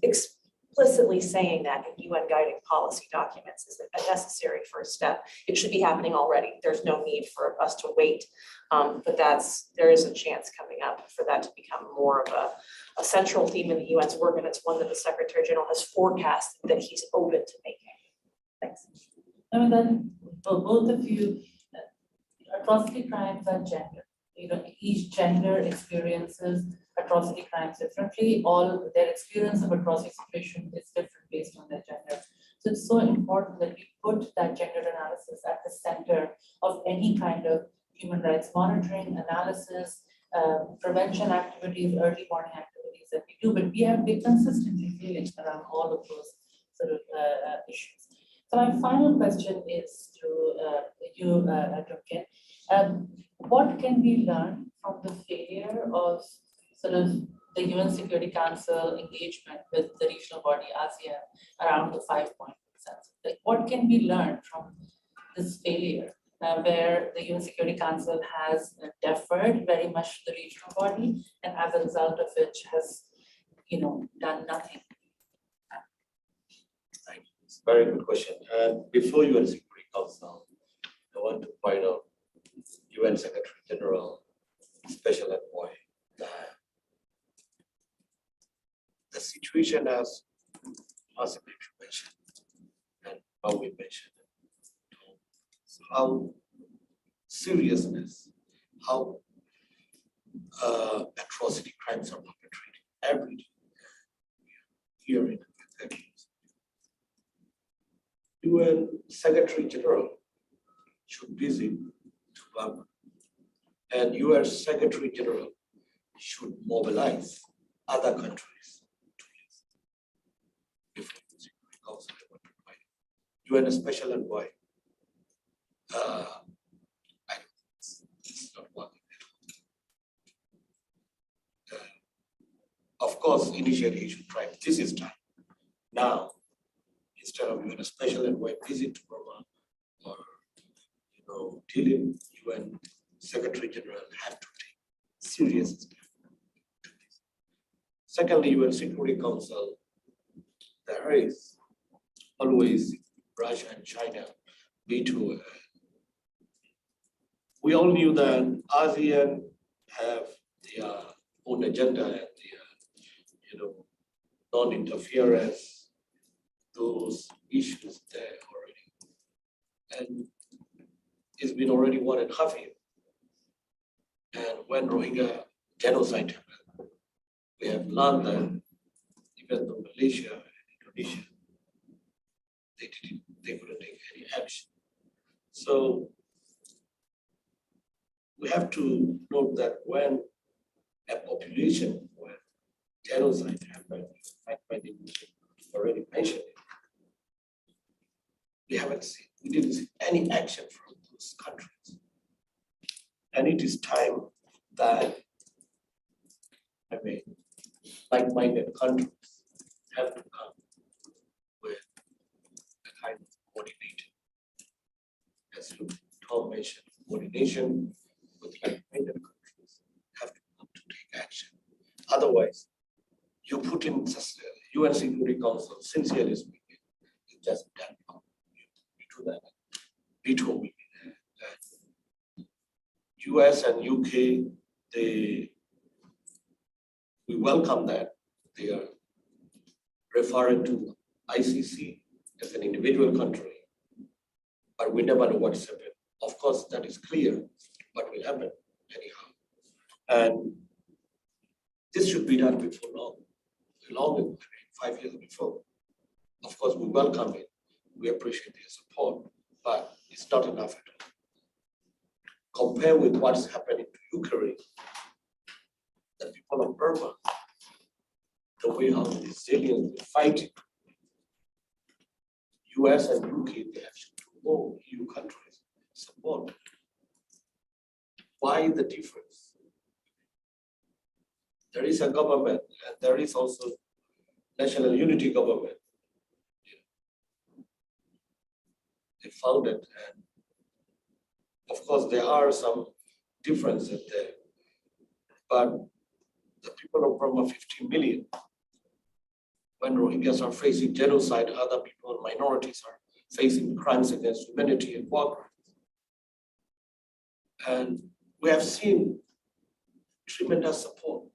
Explicitly saying that in UN guiding policy documents is a necessary first step. It should be happening already. There's no need for us to wait, but there is a chance coming up for that to become more of a central theme in the UN's work, and it's one that the Secretary General has forecasted that he's open to making. Thanks. I mean, then both of you, atrocity crimes are gender. You know, each gender experiences atrocity crimes differently. All their experience of atrocity situation is different based on their gender. So it's so important that we put that gender analysis at the center of any kind of human rights monitoring, analysis, prevention activities, early warning activities that we do. But we have been consistently failing around all of those sort of issues. So my final question is to you, Duncan. What can we learn from the failure of sort of the UN Security Council engagement with the regional body ASEAN around the 5-point consensus? Like, what can we learn from this failure where the UN Security Council has deferred very much to the regional body, and as a result of which has, done nothing? Very good question. And before UN Security Council, I want to point out UN Secretary General Special Envoy that the situation as possibly mentioned and how we mentioned it, how seriousness, how atrocity crimes are perpetrated every day here in the country. UN Secretary General should visit to Burma, and US Secretary General should mobilize other countries to listen. If the Security Council want to find UN Special Envoy, it's not working. Of course, initially he should try. This is time now. Instead of UN Special Envoy visit to Burma, or dealing, UN Secretary General have to take serious steps to this. Secondly, UN Security Council, there is always Russia and China veto. We all knew that ASEAN have their own agenda and their, non-interference. Those issues there already. And it's been already 1.5 years. And when Rohingya genocide happened, we have learned that even though Malaysia and Indonesia, they couldn't take any action. So we have to note that when a population, when genocide happened, already mentioned it, we didn't see any action from those countries. And it is time that, like-minded countries have to come with a kind of coordinated, as Tom mentioned, coordination with like-minded countries have to come to take action. Otherwise, you put in UN Security Council, sincerely speaking, it's just done. told me that US and UK, we welcome that they are referring to ICC as an individual country, but we never know what's happened. Of course, that is clear, what will happen anyhow. And this should be done before long, 5 years before. Of course, we welcome it. We appreciate their support, but it's not enough at all. Compared with what's happening to Ukraine, the people of Burma, the way how resilient they fight, US and UK, they have all EU countries support. Why the difference? There is a government and there is also national unity government. They founded, and of course there are some differences there, but the people of Burma, 15 million, when Rohingyas are facing genocide, other people, minorities are facing crimes against humanity and war crimes. And we have seen tremendous support.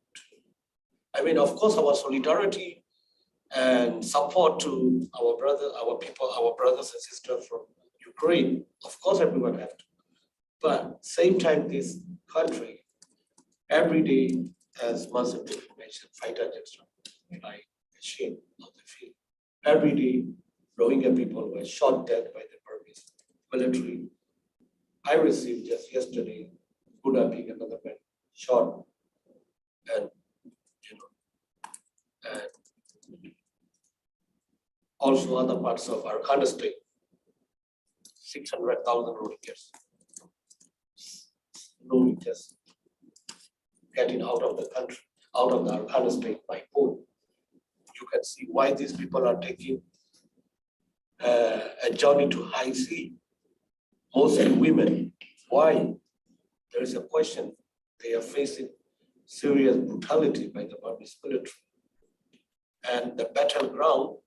I mean, of course, our solidarity and support to our brothers and sisters from Ukraine, of course, everyone have to. But same time, this country every day has massive defamation, fight against like a shame of the field. Every day, Rohingya people were shot dead by the Burmese military. I received just yesterday, Buddha being another man shot, and and also other parts of our state, 600,000 Rohingyas. Just getting out of the country, out of the Arkhana state by boat. You can see why these people are taking a journey to high sea, mostly women. Why? There is a question. They are facing serious brutality by the Burmese military. And the battleground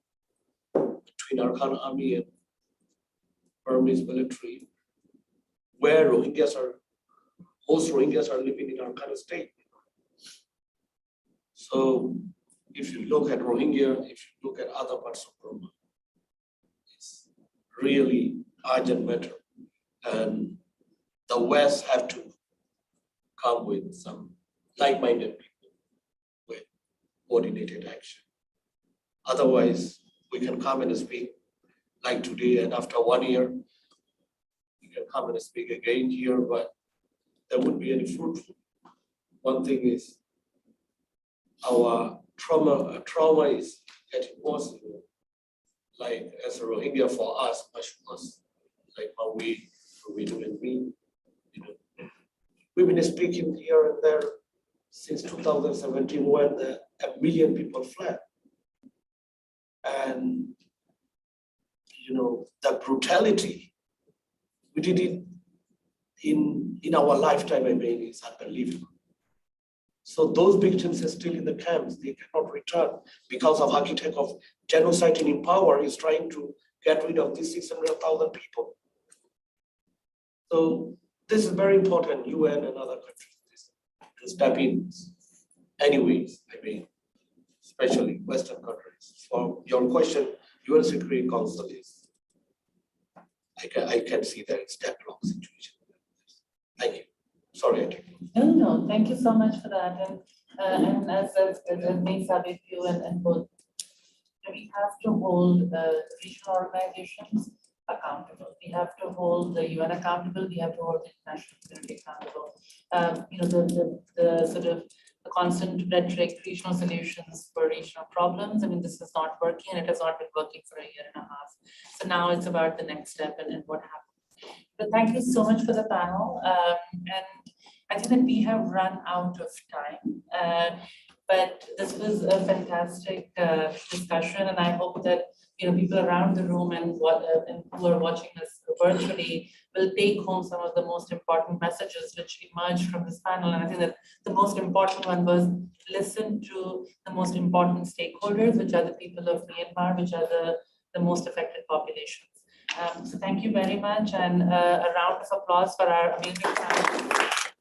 between Arkhana army and Burmese military, where most Rohingyas are living in Arkhana state. So if you look at Rohingya, if you look at other parts of Burma, it's really urgent matter. And the West have to come with some like-minded people with coordinated action. Otherwise, we can come and speak like today, and after 1 year, we can come and speak again here, but there wouldn't be any fruitful. One thing is our trauma is getting worse. Like as a Rohingya for us, much worse. Like Maui, Ruidu, and me. We've been speaking here and there since 2017 when 1 million people fled. And the brutality, we did it in our lifetime, I mean, it's unbelievable. So those victims are still in the camps, they cannot return because of architect of genocide in power is trying to get rid of these 600,000 people. So this is very important, UN and other countries to step in. Anyways, I mean, especially Western countries. For your question, UN Security Council is, I can see that it's deadlock situation. Thank you. Sorry, I took you. No, thank you so much for that. And as me, Sabit, you and both, we have to hold regional organizations accountable. We have to hold the UN accountable. We have to hold the international community accountable. The sort of the constant rhetoric, regional solutions for regional problems. I mean, this is not working, and it has not been working for 1.5 years. So now it's about the next step and what happens. But thank you so much for the panel. And I think that we have run out of time. But this was a fantastic discussion, and I hope that people around the room and who are watching us virtually will take home some of the most important messages which emerged from this panel. And I think that the most important one was listen to the most important stakeholders, which are the people of Myanmar, which are the most affected populations. So thank you very much, and a round of applause for our amazing panel.